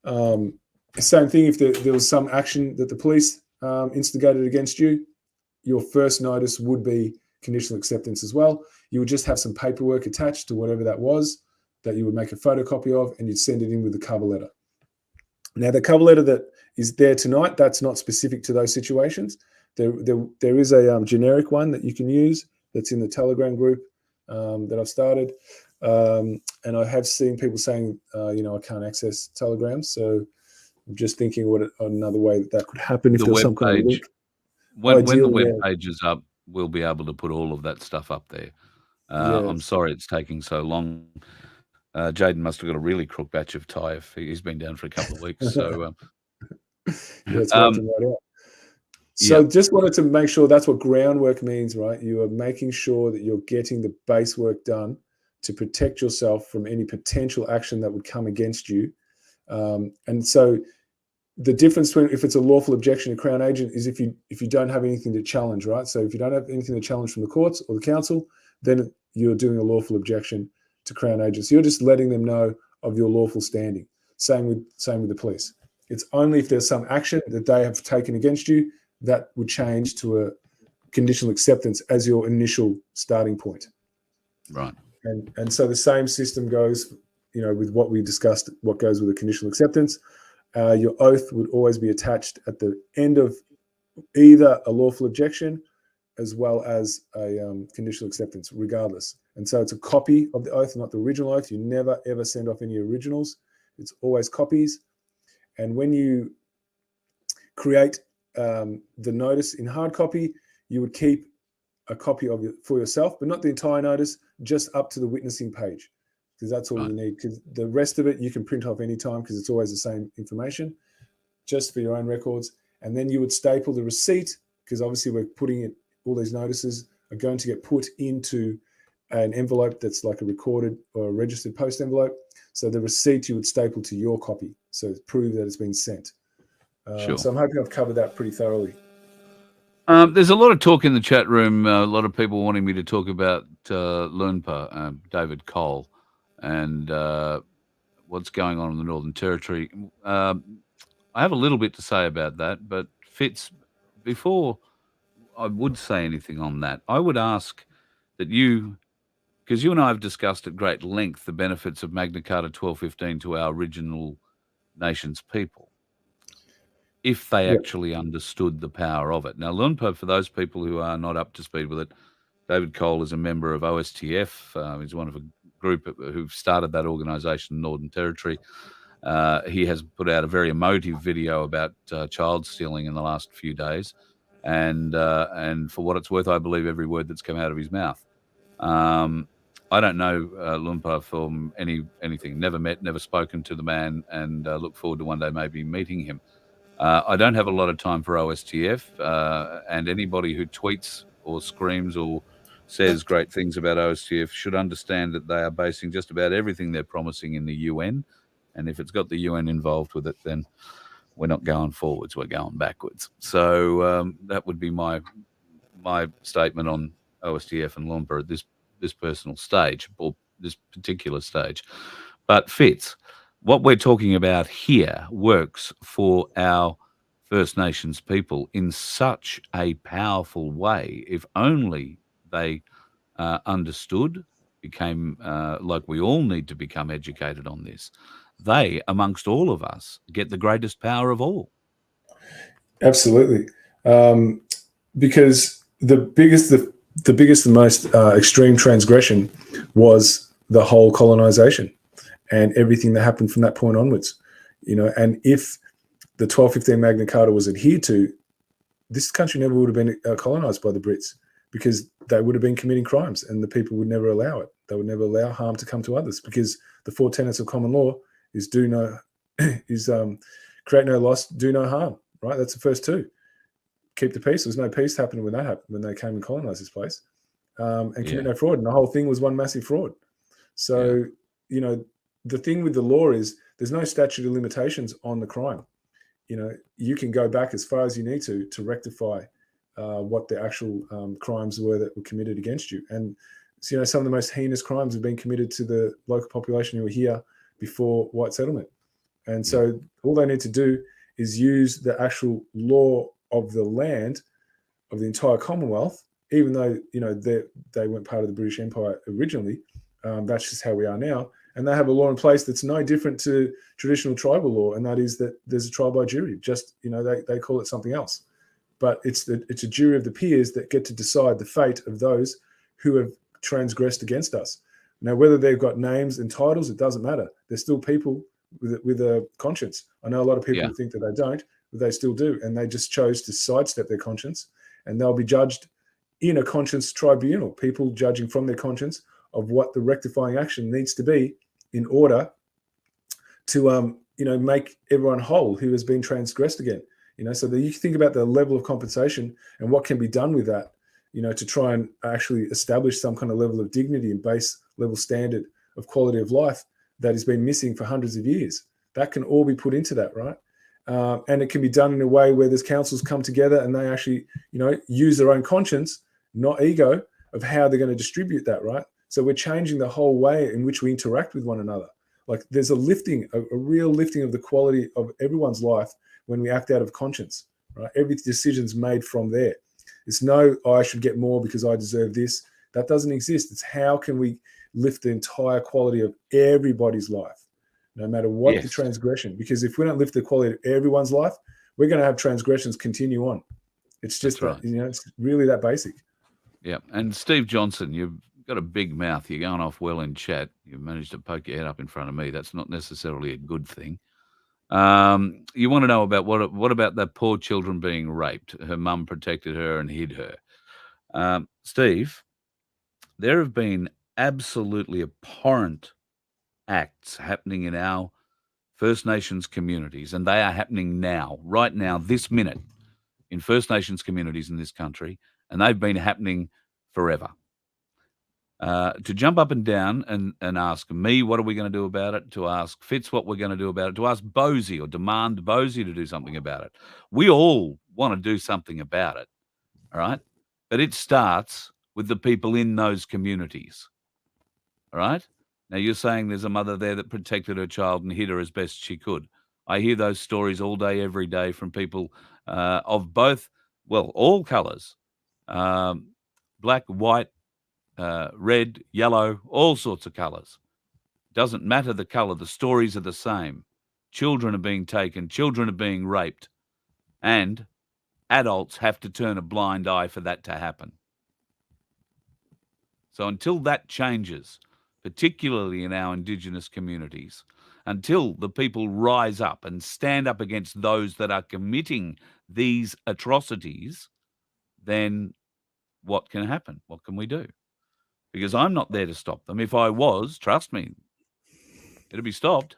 Same thing if there was some action that the police instigated against you, your first notice would be conditional acceptance as well. You would just have some paperwork attached to whatever that was that you would make a photocopy of, and you'd send it in with the cover letter. Now, the cover letter that is there tonight, that's not specific to those situations. There is a generic one that you can use that's in the Telegram group that I've started. And I have seen people saying, I can't access Telegram. So I'm just thinking what another way that could happen if there was some kind of link. When the web page is up, we'll be able to put all of that stuff up there. I'm sorry it's taking so long. Jaden must have got a really crook batch of Thai if he's been down for a couple of weeks. So it's working right out. So just wanted to make sure that's what groundwork means, right? You are making sure that you're getting the base work done to protect yourself from any potential action that would come against you. And so the difference between if it's a lawful objection to Crown Agent is if you don't have anything to challenge, right? So if you don't have anything to challenge from the courts or the council, then you're doing a lawful objection to Crown Agents. You're just letting them know of your lawful standing. Same with the police. It's only if there's some action that they have taken against you that would change to a conditional acceptance as your initial starting point. Right. And so the same system goes, with what we discussed, what goes with a conditional acceptance. Your oath would always be attached at the end of either a lawful objection as well as a conditional acceptance, regardless. And so it's a copy of the oath, not the original oath. You never, ever send off any originals. It's always copies. And when you create the notice in hard copy, you would keep a copy of it for yourself, but not the entire notice, just up to the witnessing page, because that's all you need. Because the rest of it you can print off anytime, because it's always the same information, just for your own records. And then you would staple the receipt, because obviously we're putting it, all these notices are going to get put into an envelope that's like a recorded or a registered post envelope. So the receipt you would staple to your copy, so prove that it's been sent. Sure. So I'm hoping I've covered that pretty thoroughly. There's a lot of talk in the chat room, a lot of people wanting me to talk about LNPA, David Cole, and what's going on in the Northern Territory. I have a little bit to say about that, but Fitz, before I would say anything on that, I would ask that you, because you and I have discussed at great length the benefits of Magna Carta 1215 to our original nation's people, if they actually understood the power of it. Now, LNPA, for those people who are not up to speed with it, David Cole is a member of OSTF. He's one of a group who've started that organisation in Northern Territory. He has put out a very emotive video about child stealing in the last few days. And for what it's worth, I believe every word that's come out of his mouth. I don't know LNPA from anything. Never met, never spoken to the man, and look forward to one day maybe meeting him. I don't have a lot of time for OSTF, and anybody who tweets or screams or says great things about OSTF should understand that they are basing just about everything they're promising in the UN. And if it's got the UN involved with it, then we're not going forwards, we're going backwards. So that would be my statement on OSTF and LNPA at this personal stage, or this particular stage. But Fitz, what we're talking about here works for our First Nations people in such a powerful way. If only they understood, became like we all need to become educated on this, they, amongst all of us, get the greatest power of all. Absolutely. Because the biggest and most extreme transgression was the whole colonization and everything that happened from that point onwards. And if the 1215 Magna Carta was adhered to, this country never would have been colonized by the Brits, because they would have been committing crimes and the people would never allow it. They would never allow harm to come to others, because the 4 tenets of common law is create no loss, do no harm, right? That's the first 2. Keep the peace. There was no peace happening when that happened, when they came and colonized this place, and commit no fraud. And the whole thing was one massive fraud. So, the thing with the law is there's no statute of limitations on the crime. You can go back as far as you need to rectify what the actual crimes were that were committed against you. And so, some of the most heinous crimes have been committed to the local population who were here before white settlement. And so all they need to do is use the actual law of the land of the entire Commonwealth, even though, they weren't part of the British Empire originally. That's just how we are now. And they have a law in place that's no different to traditional tribal law. And that is that there's a trial by jury, just, they call it something else. But it's a jury of the peers that get to decide the fate of those who have transgressed against us. Now, whether they've got names and titles, it doesn't matter. They're still people with a conscience. I know a lot of people think that they don't, but they still do. And they just chose to sidestep their conscience, and they'll be judged in a conscience tribunal, people judging from their conscience of what the rectifying action needs to be in order to, make everyone whole who has been transgressed again. So that you think about the level of compensation and what can be done with that, to try and actually establish some kind of level of dignity and base level standard of quality of life that has been missing for hundreds of years. That can all be put into that, right? And it can be done in a way where there's councils come together and they actually, use their own conscience, not ego, of how they're going to distribute that, right? So we're changing the whole way in which we interact with one another. Like there's a real lifting of the quality of everyone's life when we act out of conscience, right? Every decision's made from there. It's I should get more because I deserve this. That doesn't exist. It's how can we lift the entire quality of everybody's life, no matter what the transgression. Because if we don't lift the quality of everyone's life, we're going to have transgressions continue on. It's just that, it's really that basic. Yeah. And Steve Johnson, you've got a big mouth. You're going off well in chat. You've managed to poke your head up in front of me. That's not necessarily a good thing. You want to know about what about that poor children being raped? Her mum protected her and hid her. Steve, there have been absolutely abhorrent acts happening in our First Nations communities, and they are happening now, right now, this minute, in First Nations communities in this country, and they've been happening forever. To jump up and down and ask me what are we going to do about it, to ask Fitz what we're going to do about it, to ask Bosie or demand Bosie to do something about it. We all want to do something about it, all right? But it starts with the people in those communities, all right? Now, you're saying there's a mother there that protected her child and hid her as best she could. I hear those stories all day, every day from people of both, well, all colours, black, white, red, yellow, all sorts of colours. Doesn't matter the colour, the stories are the same. Children are being taken, children are being raped, and adults have to turn a blind eye for that to happen. So until that changes, particularly in our Indigenous communities, until the people rise up and stand up against those that are committing these atrocities, then what can happen? What can we do? Because I'm not there to stop them. If I was, trust me, it'd be stopped.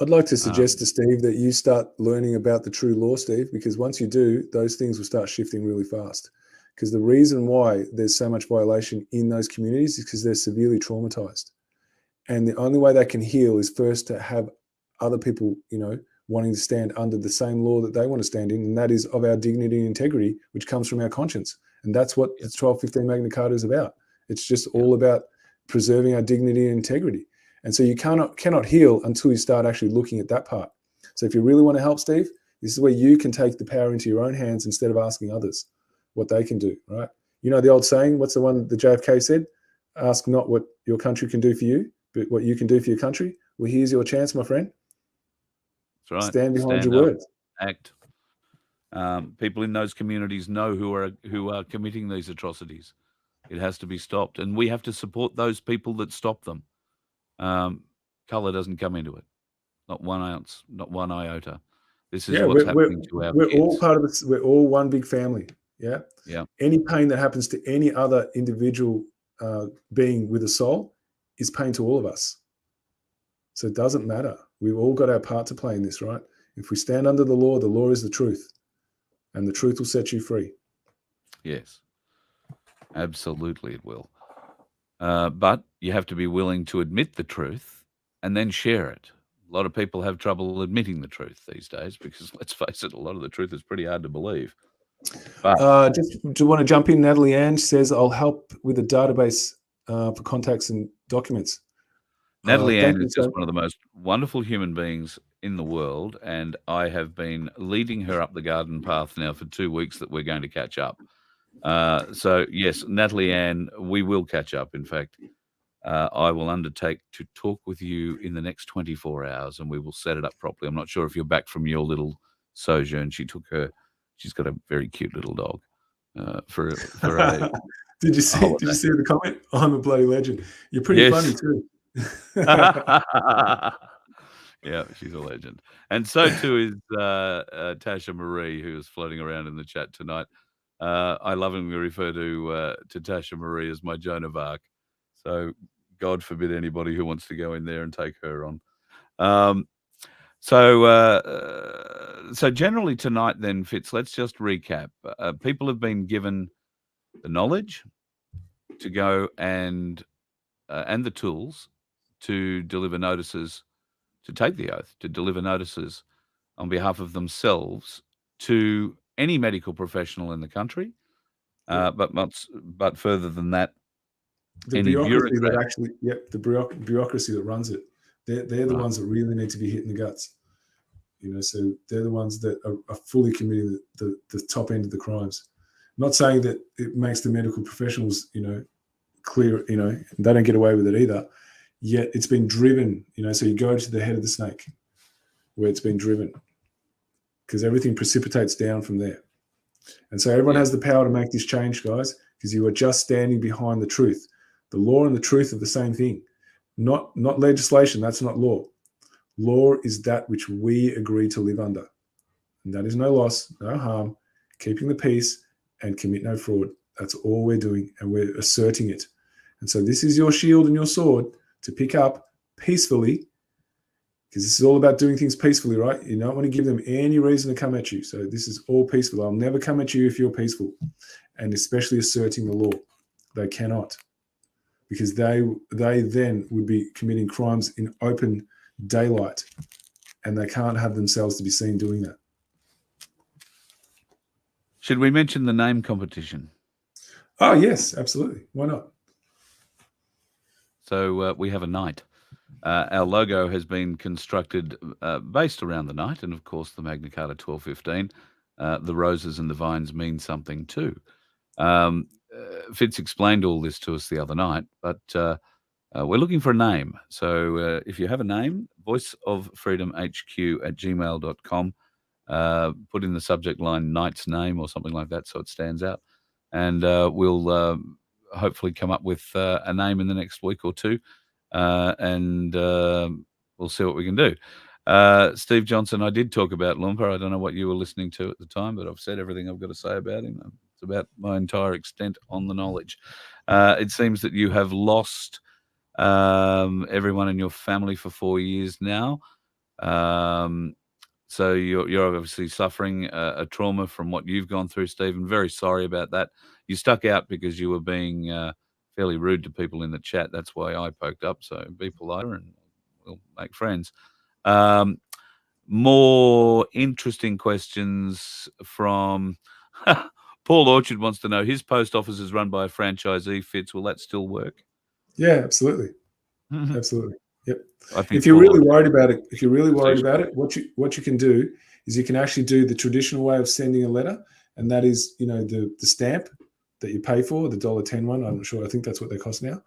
I'd like to suggest to Steve that you start learning about the true law, Steve, because once you do, those things will start shifting really fast. Because the reason why there's so much violation in those communities is because they're severely traumatized. And the only way they can heal is first to have other people, wanting to stand under the same law that they want to stand in, and that is of our dignity and integrity, which comes from our conscience. And that's what the 1215 Magna Carta is about. It's just all about preserving our dignity and integrity. And so you cannot heal until you start actually looking at that part. So if you really want to help, Steve, this is where you can take the power into your own hands instead of asking others what they can do, right? You know the old saying, what's the one that JFK said? Ask not what your country can do for you, but what you can do for your country. Well, here's your chance, my friend. That's right. Stand behind your words. Act. People in those communities know who are committing these atrocities. It has to be stopped, and we have to support those people that stop them. Colour doesn't come into it, not 1 ounce, not 1 iota. This is what's happening to our kids. We're all part of this. We're all one big family. Yeah. Yeah. Any pain that happens to any other individual being with a soul is pain to all of us. So it doesn't matter. We've all got our part to play in this, right? If we stand under the law is the truth, and the truth will set you free. Yes, absolutely it will. But you have to be willing to admit the truth and then share it. A lot of people have trouble admitting the truth these days because, let's face it, a lot of the truth is pretty hard to believe. But just do you want to jump in? Natalie Ann says, I'll help with a database for contacts and documents. Natalie Ann is just one of the most wonderful human beings in the world, and I have been leading her up the garden path now for 2 weeks that we're going to catch up. So, yes, Natalie Ann, we will catch up. In fact, I will undertake to talk with you in the next 24 hours, and we will set it up properly. I'm not sure if you're back from your little sojourn. She's got a very cute little dog for a Did you see the comment? I'm a bloody legend. You're pretty funny too. Yeah, she's a legend. And so too is Tasha Marie, who is floating around in the chat tonight. I lovingly refer to Tasha Marie as my Joan of Arc. So God forbid anybody who wants to go in there and take her on. So generally tonight then, Fitz, let's just recap. People have been given the knowledge to go and the tools to deliver notices, to take the oath, to deliver notices on behalf of themselves to any medical professional in the country. But further than that, the bureaucracy that actually, the bureaucracy that runs it, they're the ones that really need to be hit in the guts. So they're the ones that are fully committing the top end of the crimes. Not saying that it makes the medical professionals, clear, they don't get away with it either. Yet it's been driven, so you go to the head of the snake where it's been driven because everything precipitates down from there. And so everyone has the power to make this change, guys, because you are just standing behind the truth. The law and the truth are the same thing. Not legislation, that's not law. Law is that which we agree to live under. And that is no loss, no harm, keeping the peace, and commit no fraud. That's all we're doing, and we're asserting it. And so this is your shield and your sword to pick up peacefully, because this is all about doing things peacefully, right? You don't want to give them any reason to come at you. So this is all peaceful. I'll never come at you if you're peaceful, and especially asserting the law. They cannot, because they then would be committing crimes in open daylight, and they can't have themselves to be seen doing that. Should we mention the name competition? Oh, yes, absolutely. Why not? So we have a knight. Our logo has been constructed based around the knight, and of course the Magna Carta 1215. The roses and the vines mean something too. Fitz explained all this to us the other night, but we're looking for a name. So if you have a name, voiceoffreedomhq@gmail.com. Put in the subject line knight's name or something like that so it stands out. And we'll hopefully come up with a name in the next week or two. And we'll see what we can do. Steve Johnson, I did talk about Lumpa. I don't know what you were listening to at the time, but I've said everything I've got to say about him. It's about my entire extent on the knowledge. It seems that you have lost everyone in your family for 4 years now. So you're obviously suffering a trauma from what you've gone through, Stephen. Very sorry about that. You stuck out because you were being fairly rude to people in the chat. That's why I poked up. So be politer and we'll make friends. More interesting questions from Paul Orchard wants to know, his post office is run by a franchisee, Fitz. Will that still work? Yeah, absolutely. Absolutely. Yep. If you're really worried about it, what you can do is you can actually do the traditional way of sending a letter, and that is, the stamp that you pay for, the $1.10 one. I'm not sure. I think that's what they cost now.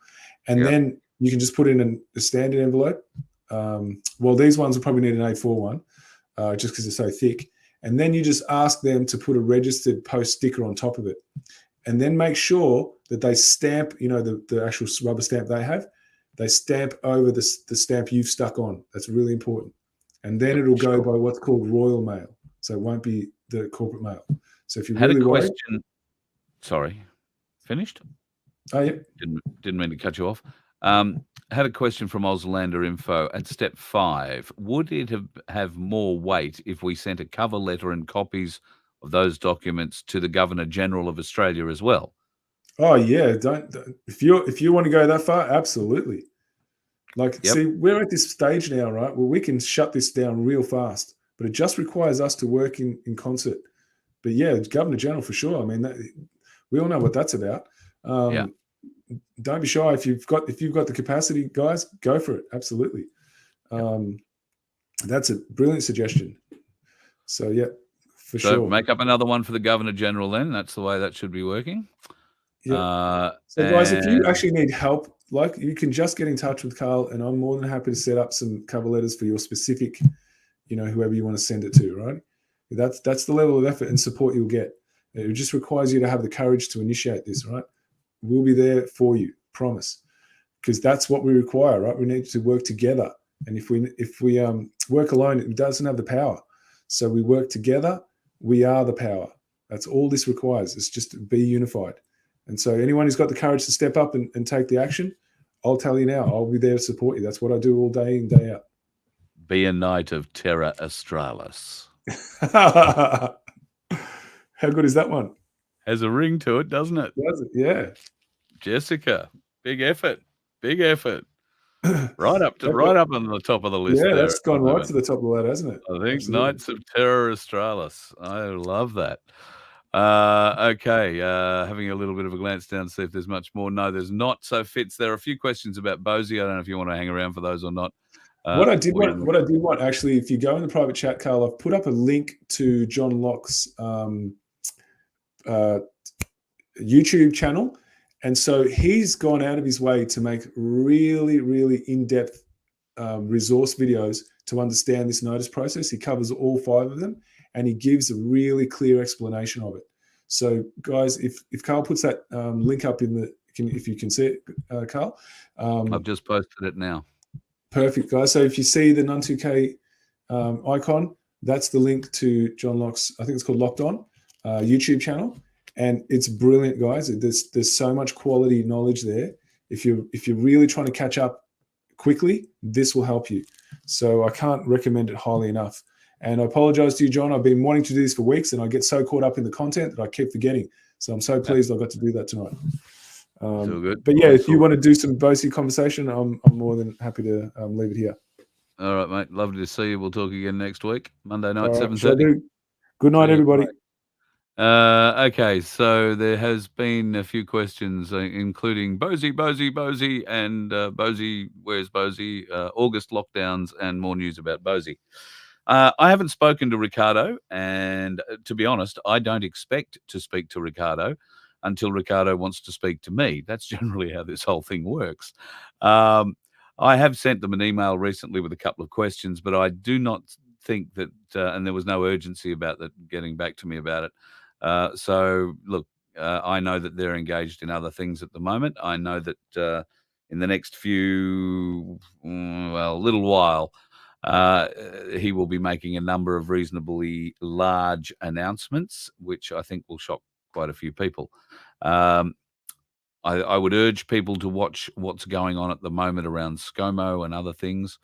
And then you can just put in a standard envelope. Well, these ones will probably need an A4 one, just because they're so thick. And then you just ask them to put a registered post sticker on top of it, and then make sure that they stamp, the actual rubber stamp they have. They stamp over the stamp you've stuck on. That's really important. And then it'll go by what's called Royal Mail. So it won't be the corporate mail. So if you're really worried... Sorry, finished? Oh, yeah. Didn't mean to cut you off. Had a question from Auslander Info. At step 5, would it have more weight if we sent a cover letter and copies of those documents to the Governor General of Australia as well? Oh yeah, don't if you want to go that far, absolutely. See, we're at this stage now, right, where we can shut this down real fast, but it just requires us to work in concert. But yeah, Governor General for sure. I mean, we all know what that's about. Don't be shy. If you've got the capacity, guys, go for it. Absolutely. That's a brilliant suggestion. So yeah, for sure. Make up another one for the Governor General then. That's the way that should be working. Yeah. So guys, if you actually need help, you can just get in touch with Carl, and I'm more than happy to set up some cover letters for your specific, whoever you want to send it to, right? That's the level of effort and support you'll get. It just requires you to have the courage to initiate this, right? We'll be there for you, promise, because that's what we require, right? We need to work together, and if we work alone, it doesn't have the power. So we work together. We are the power. That's all this requires. It's just to be unified. And so anyone who's got the courage to step up and take the action, I'll tell you now, I'll be there to support you. That's what I do all day in, day out. Be a knight of Terra Australis. How good is that one? Has a ring to it, doesn't it? Does it? Yeah. Jessica, big effort. Right up on the top of the list. Yeah, there that's gone right to the top of the ladder, hasn't it? I think absolutely. Knights of Terra Australis. I love that. Okay, having a little bit of a glance down to see if there's much more. No, there's not. So Fitz, there are a few questions about Bosie. I don't know if you want to hang around for those or not. What I did want, actually, if you go in the private chat, Carl, I've put up a link to John Locke's YouTube channel. And so he's gone out of his way to make really, really in-depth resource videos to understand this notice process. He covers all 5 of them, and he gives a really clear explanation of it. So, guys, if Carl puts that link up if you can see it, Carl. I've just posted it now. Perfect, guys. So if you see the Nun2K icon, that's the link to John Locke's, I think it's called Locked On, YouTube channel. And it's brilliant, guys. There's so much quality knowledge there. If you're really trying to catch up quickly, this will help you. So I can't recommend it highly enough. And I apologize to you, John. I've been wanting to do this for weeks, and I get so caught up in the content that I keep forgetting. So I'm so pleased I got to do that tonight. Good. But yeah, if you want to do some BOSI conversation, I'm more than happy to leave it here. All right, mate. Lovely to see you. We'll talk again next week, Monday night, All right, 7:30. Good night, everybody. Okay, so there has been a few questions, including Bosie, and Bosie, where's Bosie? August lockdowns and more news about Bosie. I haven't spoken to Ricardo, and to be honest, I don't expect to speak to Ricardo until Ricardo wants to speak to me. That's generally how this whole thing works. I have sent them an email recently with a couple of questions, but I do not think that, and there was no urgency about that getting back to me about it. So, look, I know that they're engaged in other things at the moment. I know that in the next little while, he will be making a number of reasonably large announcements, which I think will shock quite a few people. I would urge people to watch what's going on at the moment around ScoMo and other things,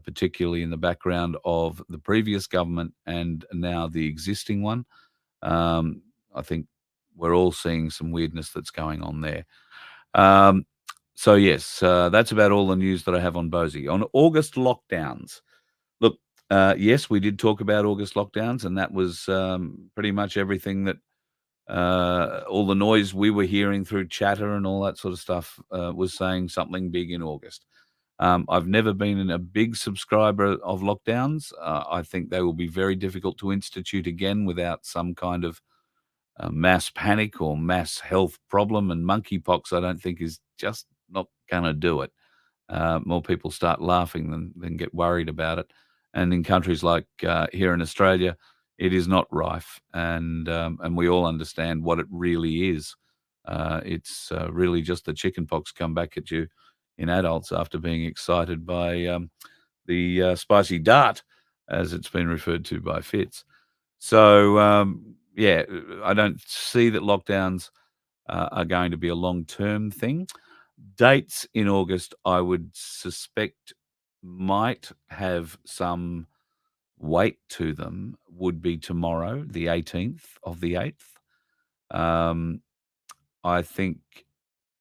particularly in the background of the previous government and now the existing one. I think we're all seeing some weirdness that's going on there. So, yes, that's about all the news that I have on Bosie. On August lockdowns, look, yes, we did talk about August lockdowns, and that was pretty much everything that all the noise we were hearing through chatter and all that sort of stuff was saying something big in August. I've never been a big subscriber of lockdowns. I think they will be very difficult to institute again without some kind of mass panic or mass health problem. And monkeypox, I don't think, is just not going to do it. More people start laughing than get worried about it. And in countries like here in Australia, it is not rife, and we all understand what it really is. It's really just the chickenpox come back at you in adults after being excited by the spicy dart, as it's been referred to by Fitz. So, yeah, I don't see that lockdowns are going to be a long-term thing. Dates in August, I would suspect, might have some weight to them, would be tomorrow, the 18th of the 8th. I think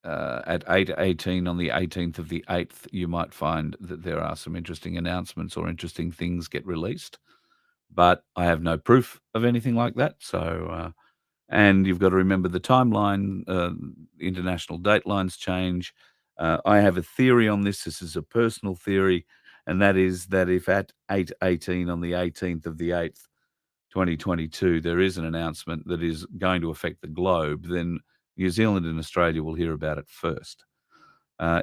at 8:18 on the 18th of the 8th, you might find that there are some interesting announcements or interesting things get released. But I have no proof of anything like that. So, and you've got to remember the timeline, international datelines change. I have a theory on this. This is a personal theory, and that is that if at 8:18 on the 18th of the 8th, 2022, there is an announcement that is going to affect the globe, then New Zealand and Australia will hear about it first.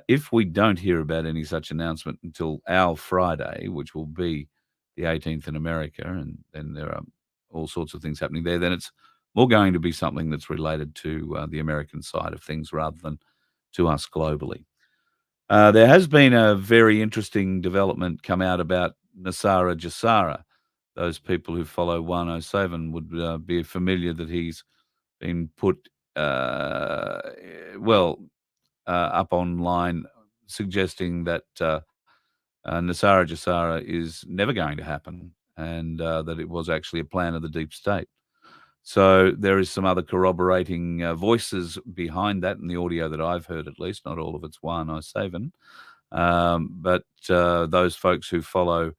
If we don't hear about any such announcement until our Friday, which will be the 18th in America, and then there are all sorts of things happening there, then it's more going to be something that's related to the American side of things rather than to us globally. There has been a very interesting development come out about Nasara Jassara. Those people who follow 107 would be familiar that he's been put, up online suggesting that Nasara Jassara is never going to happen, and that it was actually a plan of the deep state. So there is some other corroborating voices behind that in the audio that I've heard, at least. Not all of it's 107. But those folks who follow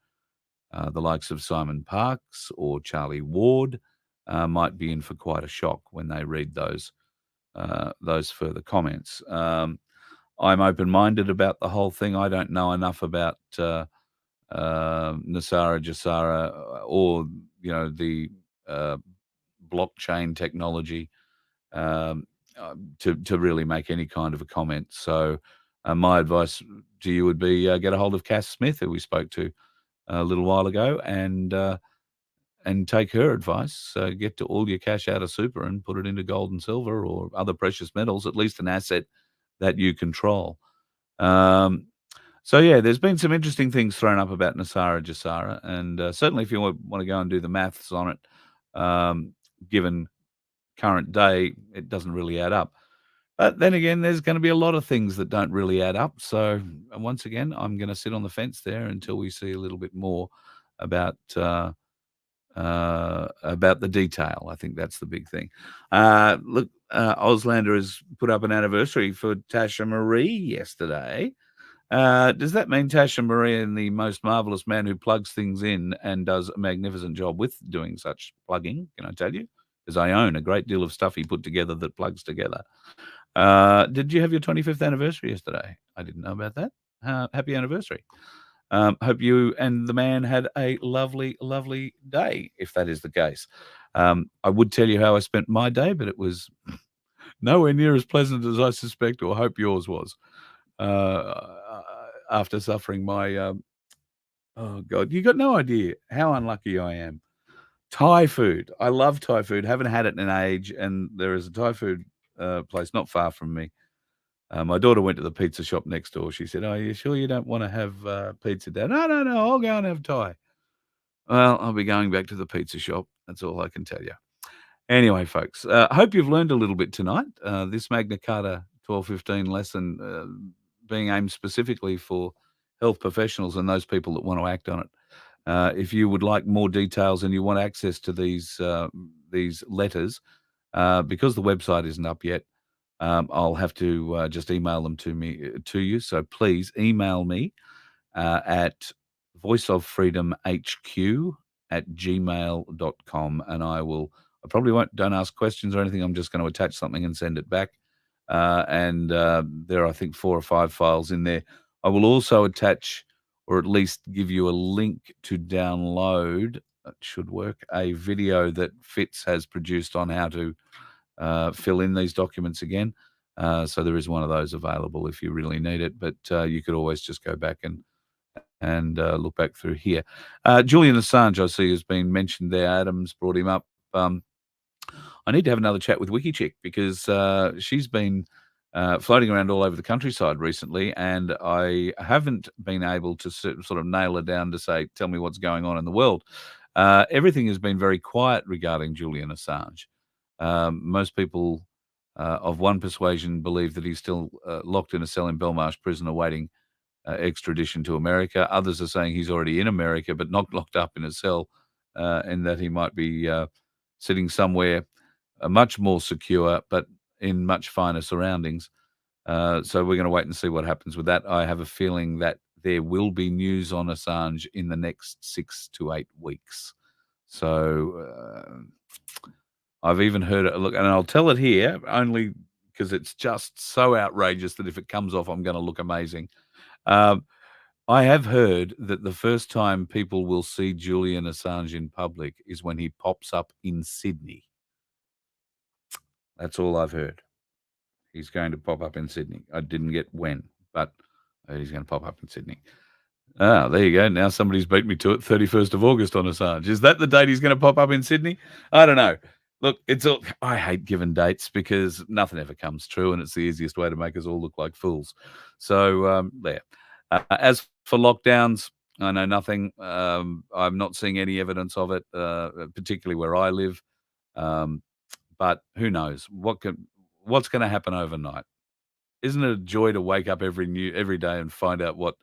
the likes of Simon Parkes or Charlie Ward might be in for quite a shock when they read those further comments. I'm open-minded about the whole thing. I don't know enough about Nasara Jassara or the blockchain technology to really make any kind of a comment. So my advice to you would be get a hold of Cass Smith, who we spoke to a little while ago, and take her advice. Get to all your cash out of super and put it into gold and silver or other precious metals, at least an asset that you control. So, yeah, there's been some interesting things thrown up about Nasara Jassara, and certainly if you want to go and do the maths on it, given current day, it doesn't really add up. But then again, there's going to be a lot of things that don't really add up. So once again, I'm going to sit on the fence there until we see a little bit more about the detail. I think that's the big thing. Look, Auslander has put up an anniversary for Tasha Marie yesterday. Does that mean Tasha Marie and the most marvelous man who plugs things in and does a magnificent job with doing such plugging? Can I tell you? Because I own a great deal of stuff he put together that plugs together. Did you have your 25th anniversary yesterday? I didn't know about that. Happy anniversary. Hope you and the man had a lovely, lovely day, if that is the case. I would tell you how I spent my day, but it was nowhere near as pleasant as I suspect or hope yours was. After suffering my, oh God, you got no idea how unlucky I am. Thai food. I love Thai food. Haven't had it in an age, and there is a Thai food place not far from me. My daughter went to the pizza shop next door. She said, "Oh, you sure you don't want to have pizza, Dad?" No, I'll go and have Thai. Well, I'll be going back to the pizza shop. That's all I can tell you. Anyway, folks, I hope you've learned a little bit tonight. This Magna Carta 1215 lesson being aimed specifically for health professionals and those people that want to act on it. If you would like more details and you want access to these letters, because the website isn't up yet, I'll have to just email them to you. So please email me at voiceoffreedomhq@gmail.com, and I probably don't ask questions or anything. I'm just going to attach something and send it back. And there are, I think, 4 or 5 files in there. I will also attach, or at least give you a link to download, that should work, a video that Fitz has produced on how to fill in these documents again. So there is one of those available if you really need it, but you could always just go back and look back through here. Julian Assange, I see, has been mentioned there. Adam's brought him up. I need to have another chat with WikiChick because she's been floating around all over the countryside recently, and I haven't been able to sort of nail her down to say, tell me what's going on in the world. Everything has been very quiet regarding Julian Assange. Most people of one persuasion believe that he's still locked in a cell in Belmarsh prison awaiting extradition to America. Others are saying he's already in America but not locked up in a cell, and that he might be sitting somewhere much more secure but in much finer surroundings. So we're going to wait and see what happens with that. I have a feeling that there will be news on Assange in the next 6 to 8 weeks. So I've even heard it. Look, and I'll tell it here only because it's just so outrageous that if it comes off, I'm going to look amazing. I have heard that the first time people will see Julian Assange in public is when he pops up in Sydney. That's all I've heard. He's going to pop up in Sydney. I didn't get when, but he's going to pop up in Sydney. Ah, there you go. Now somebody's beat me to it. 31st of August on Assange. Is that the date he's going to pop up in Sydney? I don't know. Look, I hate giving dates because nothing ever comes true, and it's the easiest way to make us all look like fools. So there. As for lockdowns, I know nothing. I'm not seeing any evidence of it, particularly where I live. But who knows? What's going to happen overnight? Isn't it a joy to wake up every day and find out what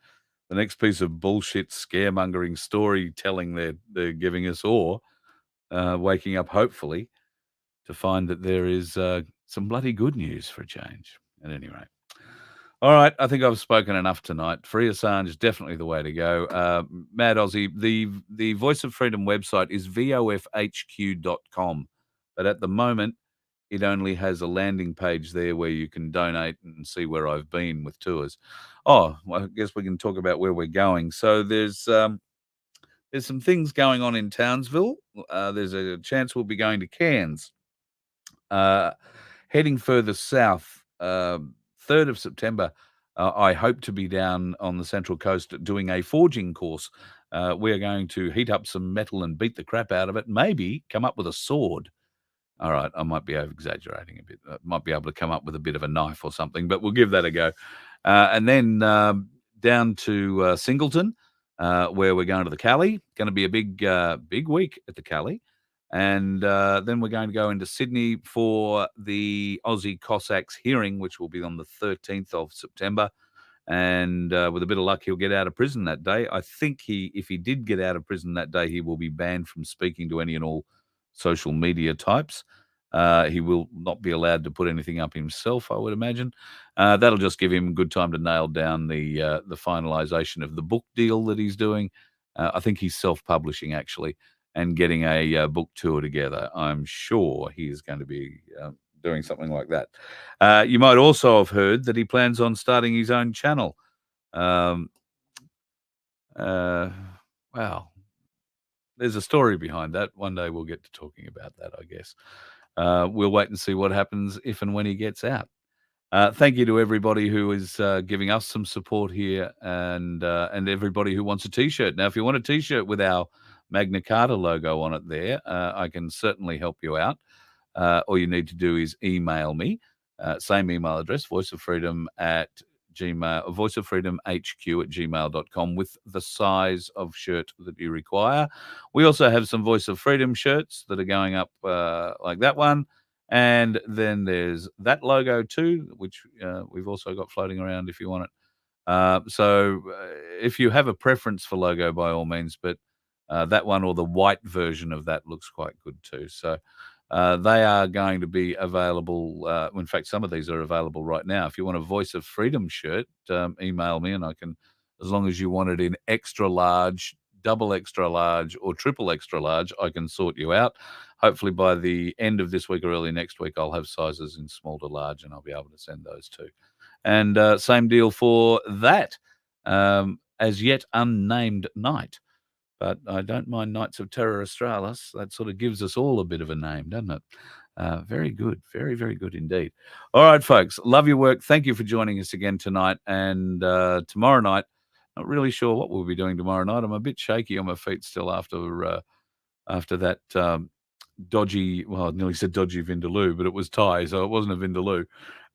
the next piece of bullshit scaremongering storytelling they're giving us, or waking up hopefully to find that there is some bloody good news for a change. At any rate. All right, I think I've spoken enough tonight. Free Assange is definitely the way to go. Mad Aussie, the Voice of Freedom website is vofhq.com, but at the moment, it only has a landing page there where you can donate and see where I've been with tours. Oh, well, I guess we can talk about where we're going. So there's some things going on in Townsville. There's a chance we'll be going to Cairns. Heading further south, 3rd of September, I hope to be down on the Central Coast doing a forging course. We're going to heat up some metal and beat the crap out of it, maybe come up with a sword. All right, I might be over-exaggerating a bit. I might be able to come up with a bit of a knife or something, but we'll give that a go. And then down to Singleton, where we're going to the Cali. Going to be a big week at the Cali. And then we're going to go into Sydney for the Aussie Cossacks hearing, which will be on the 13th of September. And with a bit of luck, he'll get out of prison that day. I think if he did get out of prison that day, he will be banned from speaking to any and all social media types. He will not be allowed to put anything up himself, I would imagine. That'll just give him good time to nail down the finalisation of the book deal that he's doing. I think he's self-publishing, actually, and getting a book tour together. I'm sure he is going to be doing something like that. You might also have heard that he plans on starting his own channel. Wow. There's a story behind that. One day we'll get to talking about that, I guess. We'll wait and see what happens if and when he gets out. Thank you to everybody who is giving us some support here, and everybody who wants a T-shirt. Now, if you want a T-shirt with our Magna Carta logo on it there, I can certainly help you out. All you need to do is email me, same email address, voiceoffreedomhq@gmail.com, with the size of shirt that you require. We also have some Voice of Freedom shirts that are going up like that one. And then there's that logo too, which we've also got floating around if you want it. So if you have a preference for logo, by all means, but that one or the white version of that looks quite good too. So they are going to be available. In fact, some of these are available right now. If you want a Voice of Freedom shirt, email me and I can, as long as you want it in extra large, double extra large, or triple extra large, I can sort you out. Hopefully by the end of this week or early next week, I'll have sizes in small to large and I'll be able to send those too. And same deal for that as yet unnamed night. But I don't mind Knights of Terror Australis. That sort of gives us all a bit of a name, doesn't it? Very good. Very, very good indeed. All right, folks. Love your work. Thank you for joining us again tonight. And tomorrow night, not really sure what we'll be doing tomorrow night. I'm a bit shaky on my feet still after that dodgy, well, I nearly said dodgy Vindaloo, but it was Thai, so it wasn't a Vindaloo.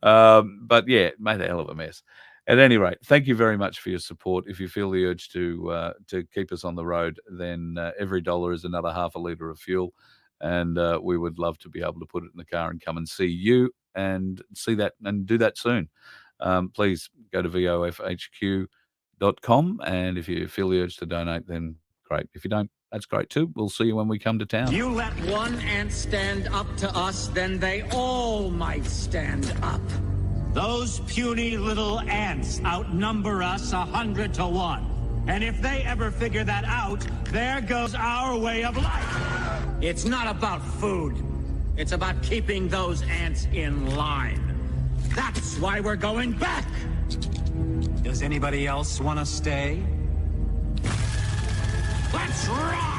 But yeah, it made a hell of a mess. At any rate, thank you very much for your support. If you feel the urge to keep us on the road, then every dollar is another half a litre of fuel. And we would love to be able to put it in the car and come and see you and see that and do that soon. Please go to VoFHQ.com. And if you feel the urge to donate, then great. If you don't, that's great too. We'll see you when we come to town. You let one ant stand up to us, then they all might stand up. Those puny little ants outnumber us 100 to 1. And if they ever figure that out, there goes our way of life. It's not about food. It's about keeping those ants in line. That's why we're going back. Does anybody else want to stay? Let's rock!